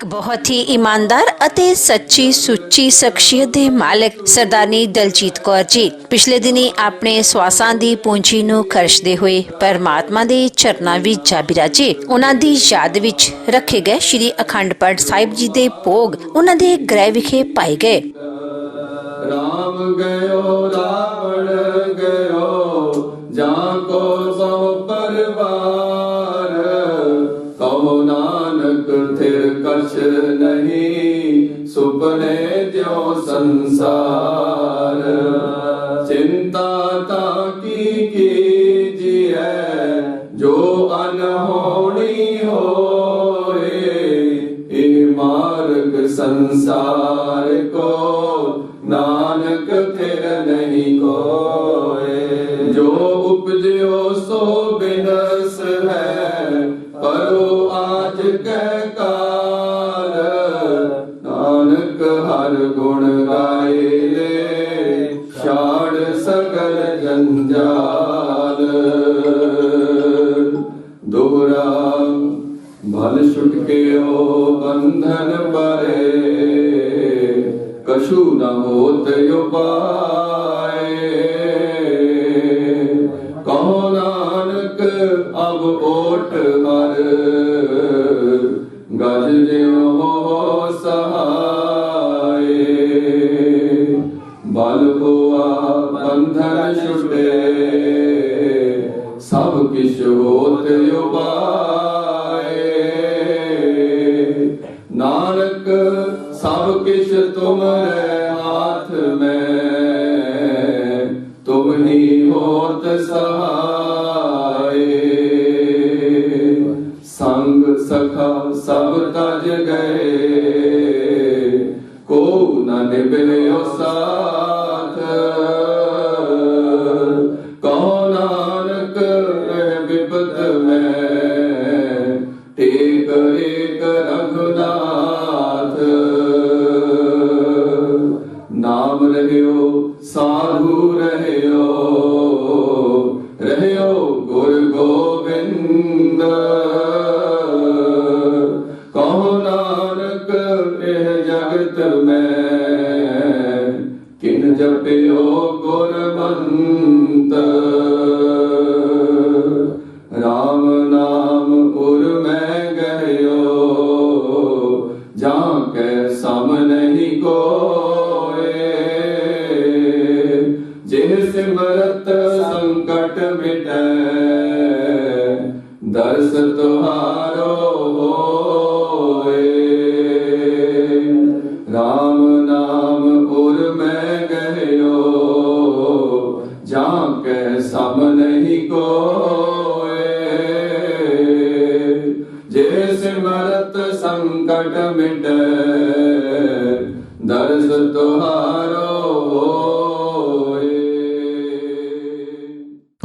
बहुत ही ईमानदार ਅਤੇ ਸੱਚੀ ਸੁੱਚੀ ਸ਼ਖਸੀਅਤ ਦੇ ਮਾਲਕ ਸਰਦਾਰਨੀ ਦਲਜੀਤ ਕੌਰ ਜੀ ਪਿਛਲੇ ਦਿਨੀ ਆਪਣੇ ਸਵਾਸਾਂ ਦੀ ਪੂੰਜੀ ਨੂੰ ਖਰਚਦੇ ਹੋਏ ਪਰਮਾਤਮਾ ਦੇ ਚਰਨਾਂ ਵਿੱਚ ਜਾ ਬਿਰਾਜੇ। ਉਹਨਾਂ ਦੀ ਯਾਦ ਵਿੱਚ ਰੱਖੇ ਗਏ ਸ਼੍ਰੀ ਅਖੰਡ ਪਾਠ ਸਾਹਿਬ ਜੀ ਦੇ ਭੋਗ ਉਹਨਾਂ ਦੇ ਗ੍ਰਹਿ ਵਿਖੇ ਪਾਏ ਗਏ। राम गयो रावण गयो जाको सो परवार कहो नानक थिर कछ नहीं सुपने जो संसार चिंता ताकी कीजिए जो अनहोनी होए ये मार्ग संसार को नानक फिर नहीं कोय जो उपजो सो बिनस है परो आज के काल नानक हर गुण गाए ले छाड़ सकल जंजाल दोहरा भल छुटके ओ बंधन परे कछु न होत उपाय कहो नानक अब ओट हर गज ज्यों हो सहाय बल हुआ बंधन छुटे सब किछ होत उपाय नानक सब किछ तुम्हारे हाथ में तुम ही होत सहाय संग सखा सब तज गए को न निभयो साथ कहो नानक विपद में टेक एक रघुनाथ नाम रहियो साधु रहियो रहियो गुर गोविंद कहो नानक एह जगत में किन जपियो गुरमंत राम नाम उर में गयो जहाँ के सम नहीं कोय जिह सिमरत संकट मिटै दर्श तुहारो होय राम नाम उर में गयो जहाँ के सम नहीं कोय जिह सिमरत संकट मिटै दर्श तुहारो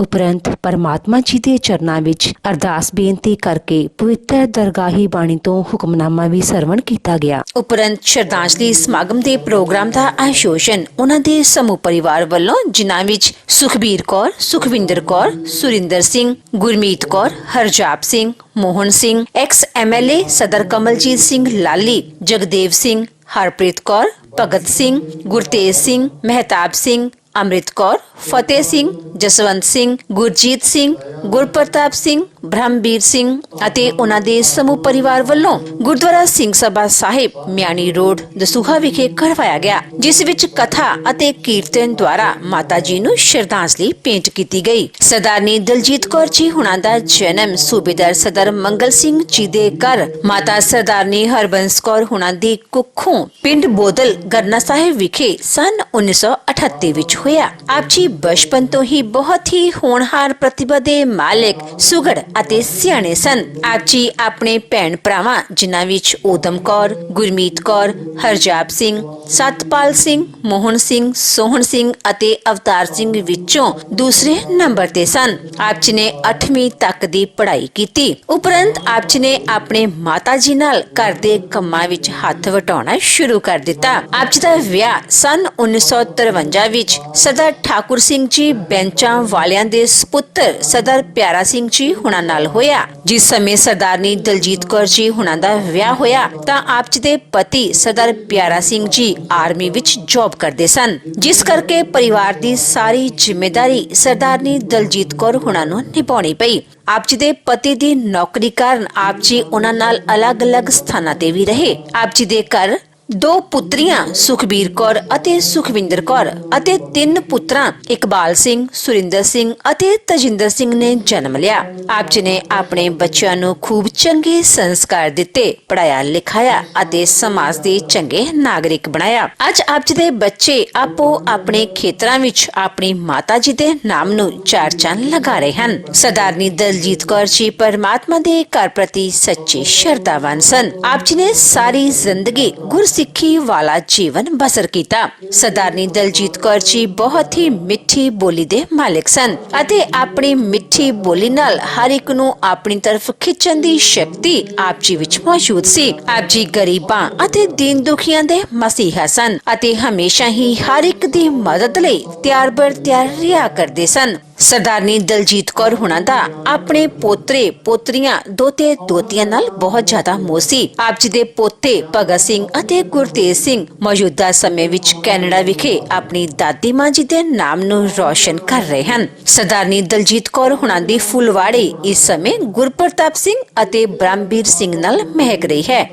ਉਪਰੰਤ ਪਰਮਾਤਮਾ ਜੀ ਦੇ ਚਰਨਾਂ ਵਿੱਚ ਅਰਦਾਸ ਬੇਨਤੀ ਕਰਕੇ ਪਵਿੱਤਰ ਦਰਗਾਹੀ ਬਾਣੀ ਤੋਂ ਹੁਕਮਨਾਮਾ ਵੀ ਸਰਵਣ ਕੀਤਾ ਗਿਆ। ਉਪਰੰਤ ਸ਼ਰਧਾਂਜਲੀ ਸਮਾਗਮ ਦੇ ਪ੍ਰੋਗਰਾਮ ਦਾ ਆਯੋਜਨ ਉਹਨਾਂ ਦੇ ਸਮੂਹ ਪਰਿਵਾਰ ਵੱਲੋਂ ਜਿਨ੍ਹਾਂ ਵਿੱਚ ਸੁਖਬੀਰ ਕੌਰ, ਸੁਖਵਿੰਦਰ ਕੌਰ, ਸੁਰਿੰਦਰ ਸਿੰਘ, ਗੁਰਮੀਤ ਕੌਰ, ਹਰਜਾਪ ਸਿੰਘ, ਮੋਹਨ ਸਿੰਘ, ਐਕਸ MLA ਸਦਰ ਕਮਲਜੀਤ ਸਿੰਘ ਲਾਲੀ, ਜਗਦੇਵ ਸਿੰਘ, ਹਰਪ੍ਰੀਤ ਕੌਰ, ਭਗਤ ਸਿੰਘ, ਗੁਰਤੇਜ ਸਿੰਘ, ਮਹਿਤਾਬ ਸਿੰਘ, ਅੰਮ੍ਰਿਤ ਕੌਰ, ਫਤਿਹ ਸਿੰਘ, ਜਸਵੰਤ ਸਿੰਘ, ਗੁਰਜੀਤ ਸਿੰਘ, ਗੁਰਪ੍ਰਤਾਪ ਸਿੰਘ, ਬ੍ਰਹਮਬੀਰ ਸਿੰਘ ਅਤੇ ਉਹਨਾਂ ਦੇ ਸਮੂਹ ਪਰਿਵਾਰ ਵੱਲੋਂ ਗੁਰਦੁਆਰਾ ਸਿੰਘ ਸਭਾ ਸਾਹਿਬ ਮਿਆਣੀ ਰੋਡ ਦਸੂਹਾ ਵਿਖੇ ਕਰਵਾਇਆ ਗਿਆ, ਜਿਸ ਵਿੱਚ ਕਥਾ ਅਤੇ ਕੀਰਤਨ ਦੁਆਰਾ ਮਾਤਾ ਜੀ ਨੂੰ ਸ਼ਰਧਾਂਜਲੀ ਭੇਂਟ ਕੀਤੀ ਗਈ। ਸਰਦਾਰਨੀ ਦਲਜੀਤ ਕੌਰ ਜੀ ਹੁਣਾਂ ਦਾ ਜਨਮ ਸੂਬੇਦਾਰ ਸਦਰ ਮੰਗਲ ਸਿੰਘ ਜੀ ਦੇ ਘਰ ਮਾਤਾ ਸਰਦਾਰਨੀ ਹਰਬੰਸ ਕੌਰ ਹੁਣਾਂ ਦੀ ਕੁੱਖੋਂ ਪਿੰਡ ਬੋਦਲ ਗਰਨਾ ਸਾਹਿਬ ਵਿਖੇ ਸਨ 1938 ਵਿੱਚ ਹੋਇਆ। ਆਪ ਜੀ ਬਚਪਨ ਤੋਂ ਹੀ ਬਹੁਤ ਹੀ ਹੋਣਹਾਰ ਪ੍ਰਤਿਭਾ ਦੇ ਮਾਲਕ, ਸੁਘੜ ਅਤੇ ਸਿਆਣੇ ਸਨ। ਆਪ ਜੀ ਆਪਣੇ ਭੈਣ ਭਰਾਵਾਂ ਜਿਨ੍ਹਾਂ ਵਿੱਚ ਊਧਮ ਕੌਰ, ਗੁਰਮੀਤ ਕੌਰ, ਹਰਜਾਪ ਸਿੰਘ, ਸਤਪਾਲ ਸਿੰਘ, ਮੋਹਨ ਸਿੰਘ, ਸੋਹਣ ਸਿੰਘ ਅਤੇ ਅਵਤਾਰ ਸਿੰਘ ਵਿੱਚੋਂ ਦੂਸਰੇ ਨੰਬਰ ਤੇ ਸਨ। ਆਪ ਜੀ ਨੇ 8ਵੀਂ ਤੱਕ ਦੀ ਪੜ੍ਹਾਈ ਕੀਤੀ। ਉਪਰੰਤ ਆਪ ਜੀ ਨੇ ਆਪਣੇ ਮਾਤਾ ਜੀ ਨਾਲ ਘਰ ਦੇ ਕੰਮਾਂ ਵਿੱਚ ਹੱਥ ਵਟਾਉਣਾ ਸ਼ੁਰੂ ਕਰ ਦਿੱਤਾ। ਆਪ ਜੀ ਦਾ ਵਿਆਹ ਸਨ 1953 ਵਿੱਚ ਸਰਦਾਰ ਠਾਕੁਰ ਸਿੰਘ ਜੀ ਬੈਂਚਾਂ ਵਾਲਿਆਂ ਦੇ ਸੁਪੁੱਤਰ ਸਰਦਾਰ ਪਿਆਰਾ ਸਿੰਘ ਜੀ ਹੁਣਾਂ ਨਾਲ ਹੋਇਆ। ਜਿਸ ਸਮੇਂ ਸਰਦਾਰਨੀ ਦਲਜੀਤ ਕੌਰ ਜੀ ਹੁਣਾਂ ਦਾ ਵਿਆਹ ਹੋਇਆ ਤਾਂ ਆਪ ਜੀ ਦੇ ਪਤੀ ਸਰਦਾਰ ਪਿਆਰਾ ਸਿੰਘ ਜੀ ਆਰਮੀ ਵਿੱਚ ਜੌਬ ਕਰਦੇ ਸਨ, ਜਿਸ ਕਰਕੇ ਪਰਿਵਾਰ ਦੀ ਸਾਰੀ ਜ਼ਿੰਮੇਵਾਰੀ ਸਰਦਾਰਨੀ ਦਲਜੀਤ ਕੌਰ ਹੁਣਾਂ ਨੂੰ ਨਿਭਾਉਣੀ ਪਈ। ਆਪ ਜੀ ਦੇ ਪਤੀ ਦੀ ਨੌਕਰੀ ਕਾਰਨ ਆਪ ਜੀ ਉਹਨਾਂ ਨਾਲ ਅਲੱਗ-ਅਲੱਗ ਸਥਾਨਾਂ ਤੇ ਵੀ ਰਹੇ। ਆਪ ਜੀ ਦੇ ਘਰ 2 ਪੁੱਤਰੀਆਂ ਸੁਖਬੀਰ ਕੌਰ ਅਤੇ ਸੁਖਵਿੰਦਰ ਕੌਰ ਅਤੇ 3 ਪੁੱਤਰਾਂ ਇਕਬਾਲ ਸਿੰਘ, ਸੁਰਿੰਦਰ ਸਿੰਘ ਅਤੇ ਤਜਿੰਦਰ ਸਿੰਘ ਨੇ ਜਨਮ ਲਿਆ। ਆਪ ਜੀ ਨੇ ਆਪਣੇ ਬੱਚਿਆਂ ਨੂੰ ਖੂਬ ਚੰਗੇ ਸੰਸਕਾਰ ਦਿੱਤੇ, ਪੜਾਇਆ ਲਿਖਾਇਆ ਅਤੇ ਸਮਾਜ ਦੇ ਚੰਗੇ ਨਾਗਰਿਕ ਬਣਾਇਆ। ਅੱਜ ਆਪ ਜੀ ਦੇ ਬੱਚੇ ਆਪੋ ਆਪਣੇ ਖੇਤਰਾਂ ਵਿੱਚ ਆਪਣੀ ਮਾਤਾ ਜੀ ਦੇ ਨਾਮ ਨੂੰ ਚਾਰ ਚੰਨ ਲਗਾ ਰਹੇ ਹਨ। ਸਰਦਾਰਨੀ ਦਲਜੀਤ ਕੌਰ ਜੀ ਪਰਮਾਤਮਾ ਦੇ ਘਰ ਪ੍ਰਤੀ ਸੱਚੇ ਸ਼ਰਧਾਵਾਨ ਸਨ। ਆਪ ਜੀ ਨੇ ਸਾਰੀ ਜ਼ਿੰਦਗੀ ਗੁਰਸਿੱਖੀ ਵਾਲਾ ਜੀਵਨ ਬਸਰ ਕੀਤਾ। ਸਰਦਾਰਨੀ ਦਲਜੀਤ ਕੌਰ ਜੀ ਬਹੁਤ ਹੀ ਮਿੱਠੀ ਬੋਲੀ ਦੇ ਮਾਲਕ ਸਨ ਅਤੇ ਆਪਣੀ ਮਿੱਠੀ ਬੋਲੀ ਨਾਲ ਹਰ ਇੱਕ ਨੂੰ ਆਪਣੀ ਤਰਫ ਖਿੱਚਣ ਦੀ ਸ਼ਕਤੀ ਆਪ ਜੀ ਵਿੱਚ ਮੌਜੂਦ ਸੀ। ਆਪ ਜੀ ਗਰੀਬਾਂ ਅਤੇ ਦੀਨ ਦੁਖੀਆਂ ਦੇ ਮਸੀਹਾ ਸਨ ਅਤੇ ਹਮੇਸ਼ਾ ਹੀ ਹਰ ਇੱਕ ਦੀ ਮਦਦ ਲਈ ਤਿਆਰ ਬਰ ਤਿਆਰ ਰਿਹਾ ਕਰਦੇ ਸਨ। ਸਰਦਾਰਨੀ ਦਲਜੀਤ ਕੌਰ ਹੁਣਾਂ ਦਾ ਆਪਣੇ ਪੋਤਰੇ ਪੋਤਰੀਆਂ ਦੋਤੇ ਦੋਤੀਆਂ ਨਾਲ ਬਹੁਤ ਜ਼ਿਆਦਾ ਮੋਹ ਸੀ। ਆਪ ਜੀ ਦੇ ਪੋਤੇ ਭਗਤ ਸਿੰਘ ਅਤੇ ਗੁਰਤੇਜ ਸਿੰਘ ਮੌਜੂਦਾ ਸਮੇਂ ਵਿੱਚ ਕੈਨੇਡਾ ਵਿਖੇ ਆਪਣੀ ਦਾਦੀ ਮਾਂ ਜੀ ਦੇ ਨਾਮ ਨੂੰ ਰੌਸ਼ਨ ਕਰ ਰਹੇ ਹਨ। ਸਰਦਾਰਨੀ ਦਲਜੀਤ ਕੌਰ ਹੁਣਾਂ ਦੀ ਫੁਲਵਾੜੀ ਇਸ ਸਮੇਂ ਗੁਰਪ੍ਰਤਾਪ ਸਿੰਘ ਅਤੇ ਬ੍ਰਹਮਵੀਰ ਸਿੰਘ ਨਾਲ ਮਹਿਕ ਰਹੀ ਹੈ।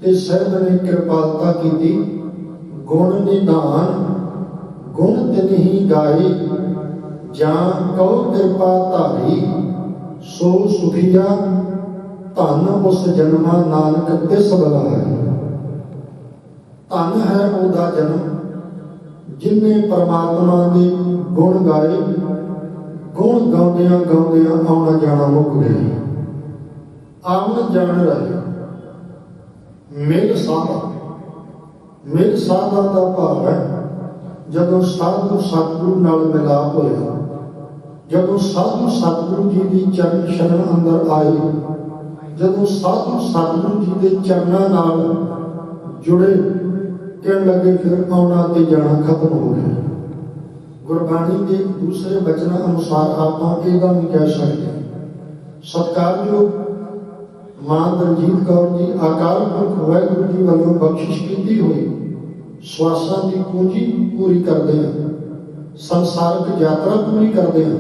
ਤੇ ਸਹਿਬ ਨੇ ਕਿਰਪਾਲਤਾ ਕੀਤੀ, ਗੁਣ ਨਿਧਾਨ ਗੁਣ ਤਿਨਹੀ ਗਾਈ, ਜਾਂ ਕਉ ਕਿਰਪਾ ਧਾਰੀ, ਸੋ ਸੁਖੀਆ ਧਨ ਉਸ ਜਨਮਾ ਨਾਨਕ ਤਿਸ ਬਲਾਈ। ਧਨ ਹੈ ਉਹਦਾ ਜਨਮ ਜਿਨਨੇ ਪਰਮਾਤਮਾ ਦੇ ਗੁਣ ਗਾਏ, ਗੁਣ ਗਾਉਂਦਿਆਂ ਗਾਉਂਦਿਆਂ ਆਉਣਾ ਜਾਣਾ ਮੁੱਕ ਗਿਆ। ਆਉਣ ਜਾਣ ਰਹੇ ਮਿਲ ਸਾਧਾ ਦਾ ਭਾਵ ਹੈ ਜਦੋਂ ਸਾਧੂ ਸਤਿਗੁਰੂ ਨਾਲ ਮਿਲਾਪ ਹੋਇਆ, ਜਦੋਂ ਸਾਧੂ ਸਤਿਗੁਰੂ ਜੀ ਦੀ ਚਰਨ ਸ਼ਰਨ ਅੰਦਰ ਆਏ, ਜਦੋਂ ਸਾਧੂ ਸਤਿਗੁਰੂ ਜੀ ਦੇ ਚਰਨਾਂ ਨਾਲ ਜੁੜੇ, ਕਹਿਣ ਲੱਗੇ ਫਿਰ ਆਉਣਾ ਤੇ ਜਾਣਾ ਖਤਮ ਹੋ ਗਿਆ। ਗੁਰਬਾਣੀ ਦੇ ਦੂਸਰੇ ਬਚਨਾਂ ਅਨੁਸਾਰ ਆਪਾਂ ਇਹਦਾ ਵੀ ਕਹਿ ਸਕਦੇ ਹਾਂ। ਸਤਿਕਾਰਯੋਗ ਮਾਂ ਦਲਜੀਤ ਕੌਰ ਜੀ ਅਕਾਲ ਪੁਰਖ ਵਾਹਿਗੁਰੂ ਜੀ ਵੱਲੋਂ ਬਖਸ਼ਿਸ਼ ਕੀਤੀ ਹੋਈ ਸਵਾਸਾਂ ਦੀ ਪੂੰਜੀ ਪੂਰੀ ਕਰਦੇ ਹਨ, ਸੰਸਾਰਕ ਯਾਤਰਾ ਪੂਰੀ ਕਰਦੇ ਹਨ।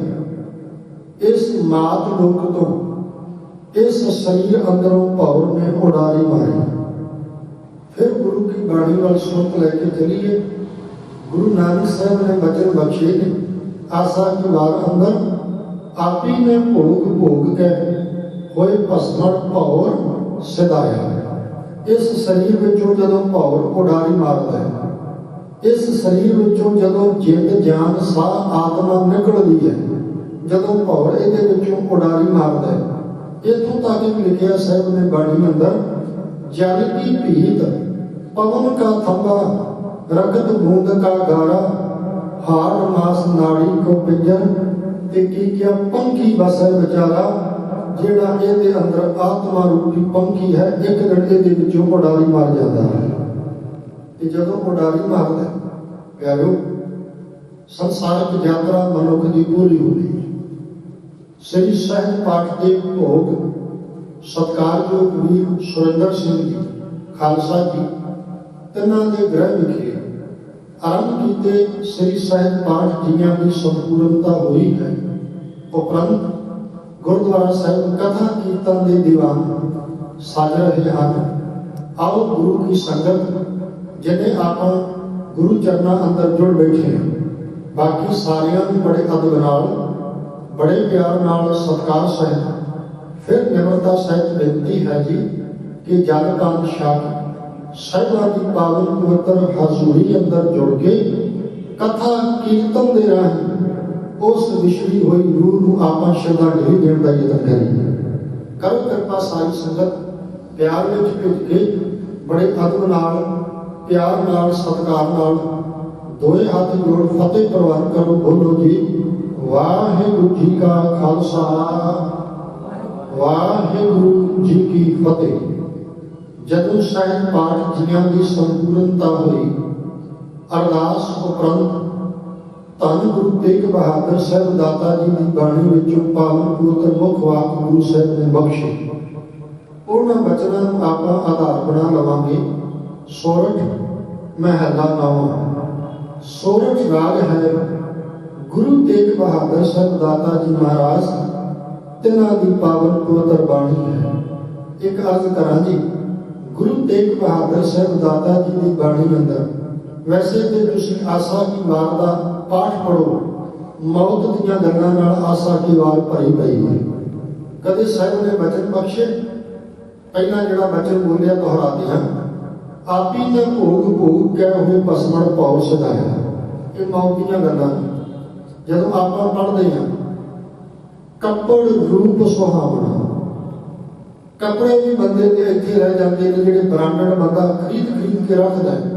ਇਸ ਮਾਤ ਲੋਕ ਤੋਂ ਇਸ ਸਰੀਰ ਅੰਦਰੋਂ ਭੌਰ ਨੇ ਉਡਾਰੀ ਮਾਰੀ। ਫਿਰ ਗੁਰੂ ਕੀ ਬਾਣੀ ਵੱਲ ਸੁਰਤ ਲੈ ਕੇ ਚਲੀਏ। ਗੁਰੂ ਨਾਨਕ ਸਾਹਿਬ ਨੇ ਬਚਨ ਬਖਸ਼ੇ ਨੇ, ਆਸਾ ਕੀ ਵਾਰ ਅੰਦਰ ਆਪੀ ਨੇ ਭੋਗ ਭੋਗ ਕੇ ਹੋਏ ਭਸਮਣ ਭੌਰ ਸਿਧਾਇਆ। ਇਸ ਸਰੀਰ ਵਿੱਚੋਂ ਜਦੋਂ ਭੌਰ ਉਡਾਰੀ ਮਾਰਦਾ ਹੈ, ਇਸ ਸਰੀਰ ਵਿੱਚੋਂ ਜਦੋਂ ਜਿੰਦ ਜਾਨ ਸਾਹ ਆਤਮਾ ਨਿਕਲਦੀ ਹੈ, ਜਦੋਂ ਭੌਰ ਇਹਦੇ ਵਿੱਚੋਂ ਉਡਾਰੀ ਮਾਰਦਾ ਹੈ, ਇੱਥੋਂ ਤੱਕ ਲਿਖਿਆ ਸਾਹਿਬ ਨੇ ਬਾਣੀ ਅੰਦਰ, ਜਲ ਕੀ ਭੀਤ ਪਵਨ ਕਾ ਥੰਬਾ ਰਗਤ ਬੂੰਦ ਕਾ ਗਾੜਾ, ਹਾਰ ਮਾਸ ਨਾੜੀ ਕੋ ਪਿੰਜਰ, ਤੇ ਕੀ ਕਿਆ ਪੰਖੀ ਬਸੈ ਵਿਚਾਰਾ। ਜਿਹੜਾ ਇਹਦੇ ਅੰਦਰ ਆਤਮਾ ਰੂਪੀ ਪੰਖੀ ਹੈ, ਇੱਕ ਦਿਨ ਇਹਦੇ ਵਿੱਚੋਂ ਉਡਾਰੀ ਮਾਰ ਜਾਂਦਾ ਹੈ। ਤੇ ਜਦੋਂ ਉਡਾਰੀ ਮਾਰਦਾ ਪਿਆਰੋ, ਸੰਸਾਰਕ ਯਾਤਰਾ ਮਨੁੱਖ ਦੀ ਪੂਰੀ ਹੁੰਦੀ ਹੈ। ਸ੍ਰੀ ਸਹਿਜ ਪਾਠ ਦੇ ਭੋਗ ਸਤਿਕਾਰਯੋਗ ਵੀਰ ਸੁਰਿੰਦਰ ਸਿੰਘ ਜੀ ਖਾਲਸਾ ਜੀ ਤਿੰਨਾਂ ਦੇ ਗ੍ਰਹਿ ਵਿਖੇ ਆਰੰਭ ਕੀਤੇ ਸ੍ਰੀ ਸਹਿਜ ਪਾਠ ਜੀਆਂ ਦੀ ਸੰਪੂਰਨਤਾ ਹੋਈ ਹੈ। ਉਪਰੰਤ ਗੁਰਦੁਆਰਾ ਸਾਹਿਬ ਕਥਾ ਕੀਰਤਨ ਦੇ ਦੀਵਾਨ ਸਜ ਰਹੇ ਹਨ। ਆਓ ਗੁਰੂ ਕੀ ਸੰਗਤ ਜਿਹਨੇ ਆਪਾਂ ਗੁਰੂ ਚਰਨਾਂ ਅੰਦਰ ਜੁੜ ਬੈਠੇ ਹਾਂ, ਬਾਕੀ ਸਾਰਿਆਂ ਨੂੰ ਬੜੇ ਅਦਬ ਨਾਲ, ਬੜੇ ਪਿਆਰ ਨਾਲ, ਸਤਿਕਾਰ ਸਹਿਤ ਫਿਰ ਨਿਮਰਤਾ ਸਹਿਤ ਬੇਨਤੀ ਹੈ ਜੀ ਕਿ ਜਲ ਕੰਨ ਛਕ ਸਾਹਿਬਾਂ ਦੀ ਪਾਵਨ ਪਵਿੱਤਰ ਹਜ਼ੂਰੀ ਅੰਦਰ ਜੁੜ ਕੇ ਕਥਾ ਕੀਰਤਨ ਦੇ ਰਾਹੀਂ ਉਸ ਵਿਛੜੀ ਹੋਈ ਰੂਹ ਨੂੰ ਆਪਾਂ ਸ਼ਰਧਾਂਜਲੀ ਦੇਣ ਦਾ ਯਤਨ ਕਰੀਏ। ਕਰੋ ਕਿਰਪਾ ਸਾਰੀ ਸੰਗਤ ਪਿਆਰ ਵਿੱਚ ਭਿੱਜ ਕੇ ਬੜੇ ਅਦਬ ਨਾਲ, ਪਿਆਰ ਨਾਲ, ਸਤਿਕਾਰ ਨਾਲ ਦੋਏ ਹੱਥ ਜੋੜ ਫਤਿਹ ਪ੍ਰਵਾਨ ਕਰੋ। ਬੋਲੋ ਜੀ ਵਾਹਿਗੁਰੂ ਜੀ ਕਾ ਖਾਲਸਾ, ਵਾਹਿਗੁਰੂ ਜੀ ਕੀ ਫਤਿਹ। ਜਦੋਂ ਸਹਿਜ ਪਾਠ ਜੀਆਂ ਦੀ ਸੰਪੂਰਨਤਾ ਹੋਈ, ਅਰਦਾਸ ਉਪਰੰਤ ਧੰਨ ਗੁਰੂ ਤੇਗ ਬਹਾਦਰ ਸਾਹਿਬ ਦਾਤਾ ਜੀ ਦੀ ਬਾਣੀ ਵਿੱਚੋਂ ਪਾਵਨ ਪਵਿੱਤਰ ਮੁੱਖ ਵਾਕ ਗੁਰੂ ਸਾਹਿਬ ਨੇ ਬਖਸ਼ੇ। ਉਹਨਾਂ ਬਚਨਾਂ ਨੂੰ ਆਪਾਂ ਆਧਾਰ ਬਣਾ ਲਵਾਂਗੇ। ਸੋਰਠ ਮਹੱਲਾ 9। ਸੋਰਠ ਰਾਗ ਹੈ ਗੁਰੂ ਤੇਗ ਬਹਾਦਰ ਸਾਹਿਬ ਦਾਤਾ ਜੀ ਮਹਾਰਾਜ ਤਿਨਾਂ ਦੀ ਪਾਵਨ ਪਵਿੱਤਰ ਬਾਣੀ ਹੈ। ਇੱਕ ਅਰਜ਼ ਕਰਾਂ ਜੀ, ਗੁਰੂ ਤੇਗ ਬਹਾਦਰ ਸਾਹਿਬ ਦਾਤਾ ਜੀ ਦੀ ਬਾਣੀ ਅੰਦਰ ਵੈਸੇ ਤੇ ਤੁਸੀਂ ਆਸਾ ਕੀ ਵਾਰ ਦਾ ਪਾਠ ਪੜੋ, ਮੌਤ ਦੀਆਂ ਗੱਲਾਂ ਨਾਲ ਆਸਾ ਕੀ ਵਾਰ ਭਰੀ ਪਈ ਹੈ। ਕਦੇ ਸਾਹਿਬ ਨੇ ਬਚਨ ਬਖਸ਼ੇ, ਪਹਿਲਾਂ ਜਿਹੜਾ ਬਚਨ ਬੋਲਿਆ ਦੁਹਰਾਦੇ ਹਾਂ, ਆਪੀ ਨੇ ਭੋਗ ਭੋਗ ਕਹਿ ਹੋਏ ਭਸਮਣ ਪਾਉ ਸਦਾਇਆ। ਇਹ ਮੌਤ ਦੀਆਂ ਗੱਲਾਂ ਜਦੋਂ ਆਪਾਂ ਪੜ੍ਹਦੇ ਹਾਂ, ਕੱਪੜ ਰੂਪ ਸੁਹਾਵਣਾ, ਕੱਪੜੇ ਵੀ ਬੰਦੇ ਦੇ ਇੱਥੇ ਰਹਿ ਜਾਂਦੇ ਨੇ ਜਿਹੜੇ ਬ੍ਰਾਂਡਡ ਬੰਦਾ ਖਰੀਦ ਕੇ ਰੱਖਦਾ ਹੈ।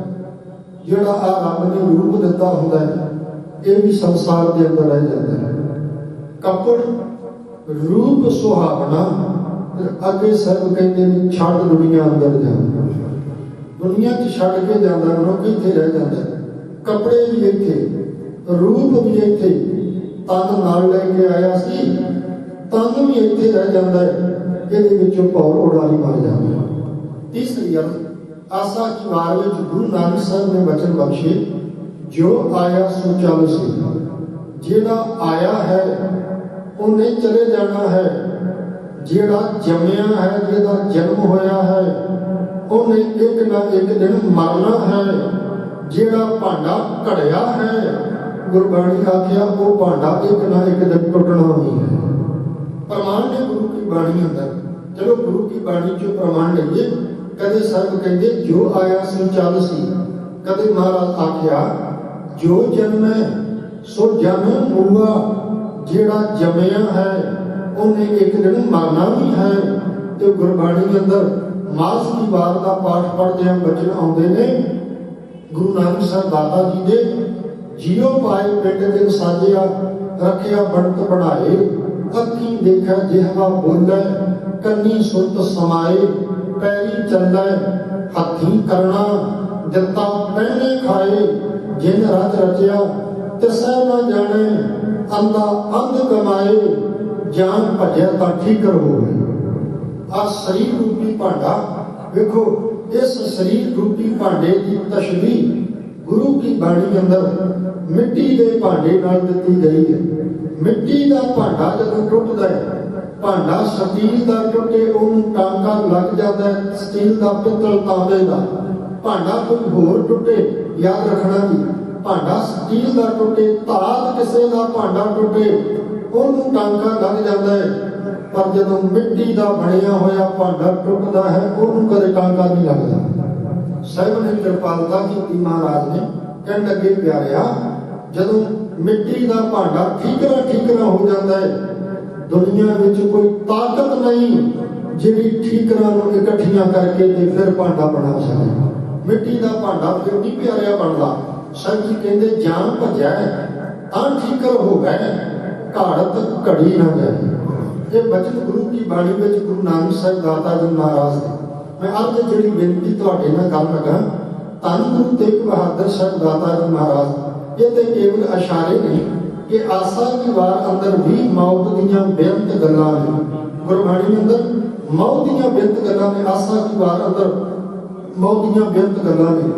ਜਿਹੜਾ ਆ ਰੱਬ ਨੇ ਰੂਪ ਦਿੱਤਾ ਹੁੰਦਾ ਹੈ, ਇਹ ਵੀ ਸੰਸਾਰ ਦੇ ਅੰਦਰ ਰਹਿ ਜਾਂਦਾ ਹੈ। ਕੱਪੜ ਰੂਪ ਸੁਹਾਵਣਾ। ਅੱਗੇ ਸਾਹਿਬ ਕਹਿੰਦੇ ਨੇ ਛੱਡ ਦੁਨੀਆ ਅੰਦਰ ਜਾਂਦਾ, ਦੁਨੀਆ 'ਚ ਛੱਡ ਕੇ ਜਾਂਦਾ ਮਨੁੱਖ ਇੱਥੇ ਰਹਿ ਜਾਂਦਾ। ਕੱਪੜੇ ਵੀ ਇੱਥੇ, ਰੂਪ ਵੀ ਇੱਥੇ, ਤਨ ਨਾਲ ਲੈ ਕੇ ਆਇਆ ਸੀ, ਤਨ ਵੀ ਇੱਥੇ ਰਹਿ ਜਾਂਦਾ ਹੈ। ਇਹਦੇ ਵਿੱਚੋਂ ਪੌਰ ਉਡਾਰੀ ਮਾਰ ਜਾਂਦਾ। ਤੀਸਰੀ ਅਰਥ ਆਸਾ ਕੀ ਵਾਰ ਵਿੱਚ ਗੁਰੂ ਨਾਨਕ ਸਾਹਿਬ ਨੇ ਬਚਨ ਬਖਸ਼ੇ, ਜੋ ਆਇਆ ਸੋ ਚੱਲ ਸੀ। ਜਿਹੜਾ ਆਇਆ ਹੈ ਉਹਨੇ ਚਲੇ ਜਾਣਾ ਹੈ, ਜਿਹੜਾ ਜੰਮਿਆ ਹੈ, ਜਿਹਦਾ ਜਨਮ ਹੋਇਆ ਹੈ, ਉਹਨੇ ਇੱਕ ਨਾ ਇੱਕ ਦਿਨ ਮਰਨਾ ਹੈ। ਜਿਹੜਾ ਭਾਂਡਾ ਘੜਿਆ ਹੈ, ਗੁਰਬਾਣੀ ਆਖਿਆ ਉਹ ਭਾਂਡਾ ਇੱਕ ਨਾ ਇੱਕ ਦਿਨ ਟੁੱਟਣਾ ਵੀ ਹੈ। ਪ੍ਰਮਾਣ ਨੇ ਗੁਰੂ ਕੀ ਬਾਣੀ ਅੰਦਰ। ਚਲੋ ਗੁਰੂ ਕੀ ਬਾਣੀ ਚੋਂ ਪ੍ਰਮਾਣ ਲਈਏ। ਕਦੇ ਸਾਹਿਬ ਕਹਿੰਦੇ ਜੋ ਆਇਆ ਸੋ ਚੱਲ ਸੀ, ਕਦੇ ਮਹਾਰਾਜ ਆਖਿਆ ਜੋ ਜਨਮੈ ਸੋ ਜਨਮ ਹੋਊਗਾ। ਜਿਹੜਾ ਜੰਮਿਆ ਹੈ ਉਹਨੇ ਇੱਕ ਦਿਨ ਮਰਨਾ ਵੀ ਹੈ। ਤੇ ਗੁਰਬਾਣੀ ਅੰਦਰ ਮਾਸ ਦੀ ਵਾਰ ਦਾ ਪਾਠ ਪੜ੍ਹਦਿਆਂ ਬਚਨ ਆਉਂਦੇ ਨੇ ਗੁਰੂ ਨਾਨਕ ਸਾਹਿਬ ਦਾਤਾ ਜੀ ਦੇ, ਜੀਓ ਪਾਏ ਪਿੰਡ ਦਿਨ ਸਾਜਿਆ, ਰੱਖਿਆ ਬਣਤ ਬਣਾਏ, ਅੱਖੀਂ ਦੇਖਿਆ ਜਿਹਵਾ ਬੋਲੇ, ਕੰਨੀ ਸੁਰਤ ਸਮਾਏ, ਪੈਰੀ ਚੱਲੈ ਹੱਥੀਂ ਕਰਨਾ, ਦਿੱਤਾ ਪਹਿਨੇ ਖਾਏ, ਜਿਨ ਰਚ ਰਚਿਆ ਤਿਸੈ ਨਾ ਜਾਣੇ, ਅੰਦਾ ਅੰਧ ਕਮਾਏ, ਜਾਨ ਭਜਿਆ ਤਾਂ ਠੀਕਰ ਹੋਵੇ। ਆ ਸਰੀਰ ਰੂਪੀ ਭਾਂਡਾ ਵੇਖੋ, ਇਸ ਸਰੀਰ ਰੂਪੀ ਭਾਂਡੇ ਦੀ ਤਸ਼ਬੀਹ ਗੁਰੂ ਕੀ ਬਾਣੀ ਅੰਦਰ ਮਿੱਟੀ ਦੇ ਭਾਂਡੇ ਨਾਲ ਦਿੱਤੀ ਗਈ ਹੈ। ਮਿੱਟੀ ਦਾ ਭਾਂਡਾ ਜਦੋਂ ਟੁੱਟਦਾ ਹੈ, ਭਾਂਡਾ ਸਟੀਲ ਦਾ ਟੁੱਟੇ ਉਹਨੂੰ ਟਾਂਕਾ ਲੱਗ ਜਾਂਦਾ ਹੈ, ਸਟੀਲ ਦਾ, ਪਿੱਤਲ, ਤਾਂਬੇ ਦਾ। ਭਾਂਡਾ ਕੋਈ ਹੋਰ ਟੁੱਟੇ, ਯਾਦ ਰੱਖਣਾ ਜੀ, ਭਾਂਡਾ ਸਟੀਲ ਦਾ ਟੁੱਟੇ, ਧਾਤ ਕਿਸੇ ਦਾ ਭਾਂਡਾ ਟੁੱਟੇ, ਉਹਨੂੰ ਟਾਂਕਾ ਲੱਗ ਜਾਂਦਾ ਹੈ। ਪਰ ਜਦੋਂ ਮਿੱਟੀ ਦਾ ਬਣਿਆ ਹੋਇਆ ਭਾਂਡਾ ਟੁੱਟਦਾ ਹੈ, ਉਹਨੂੰ ਕਦੇ ਟਾਂਕਾ ਨਹੀਂ ਲੱਗਦਾ। ਸਾਹਿਬ ਨੇ ਕਿਰਪਾਲਤਾ ਕੀਤੀ ਮਹਾਰਾਜ ਨੇ, ਕਹਿਣ ਲੱਗੇ ਪਿਆਰਿਆ, ਜਦੋਂ ਮਿੱਟੀ ਦਾ ਭਾਂਡਾ ਠੀਕਰਾ ਹੋ ਜਾਂਦਾ ਹੈ, ਦੁਨੀਆ ਵਿੱਚ ਕੋਈ ਤਾਕਤ ਨਹੀਂ ਜਿਹੜੀ ਠੀਕਰਾਂ ਨੂੰ ਇਕੱਠੀਆਂ ਕਰਕੇ ਤੇ ਫਿਰ ਭਾਂਡਾ ਬਣਾ ਸਕੇ। ਮਿੱਟੀ ਦਾ ਭਾਂਡਾ ਫਿਰ ਨਹੀਂ ਪਿਆਰਿਆ ਬਣਦਾ। ਸਾਹਿਬ ਜੀ ਕਹਿੰਦੇ ਜਾਨ ਭਜੈ ਤਾਂ ਠੀਕਰ ਹੋ ਗਏ, ਘਾੜਤ ਘੜੀ ਨਾ ਜਾਏ। ਇਹ ਬਚਨ ਗੁਰੂ ਕੀ ਬਾਣੀ ਵਿੱਚ ਗੁਰੂ ਨਾਨਕ ਸਾਹਿਬ ਦਾਤਾ ਜੀ ਮਹਾਰਾਜ ਨੇ। ਮੈਂ ਅੱਜ ਜਿਹੜੀ ਬੇਨਤੀ ਤੁਹਾਡੇ ਨਾਲ ਕਰ ਲਗਾ, ਧੰਨ ਗੁਰੂ ਤੇਗ ਬਹਾਦਰ ਸਾਹਿਬ ਦਾਤਾ ਜੀ ਮਹਾਰਾਜ, ਇਹ ਤੇ ਕੇਵਲ ਇਸ਼ਾਰੇ ਨਹੀਂ ਕਿ ਆਸਾ ਦੀ ਵਾਰ ਅੰਦਰ ਵੀ ਮੌਤ ਦੀਆਂ ਬੇਅੰਤ ਗੱਲਾਂ ਨੇ। ਗੁਰਬਾਣੀ ਅੰਦਰ ਮੌਤ ਦੀਆਂ ਬੇਅੰਤ ਗੱਲਾਂ ਨੇ, ਆਸਾ ਦੀ ਵਾਰ ਅੰਦਰ ਮੌਤ ਦੀਆਂ ਬੇਅੰਤ ਗੱਲਾਂ ਨੇ।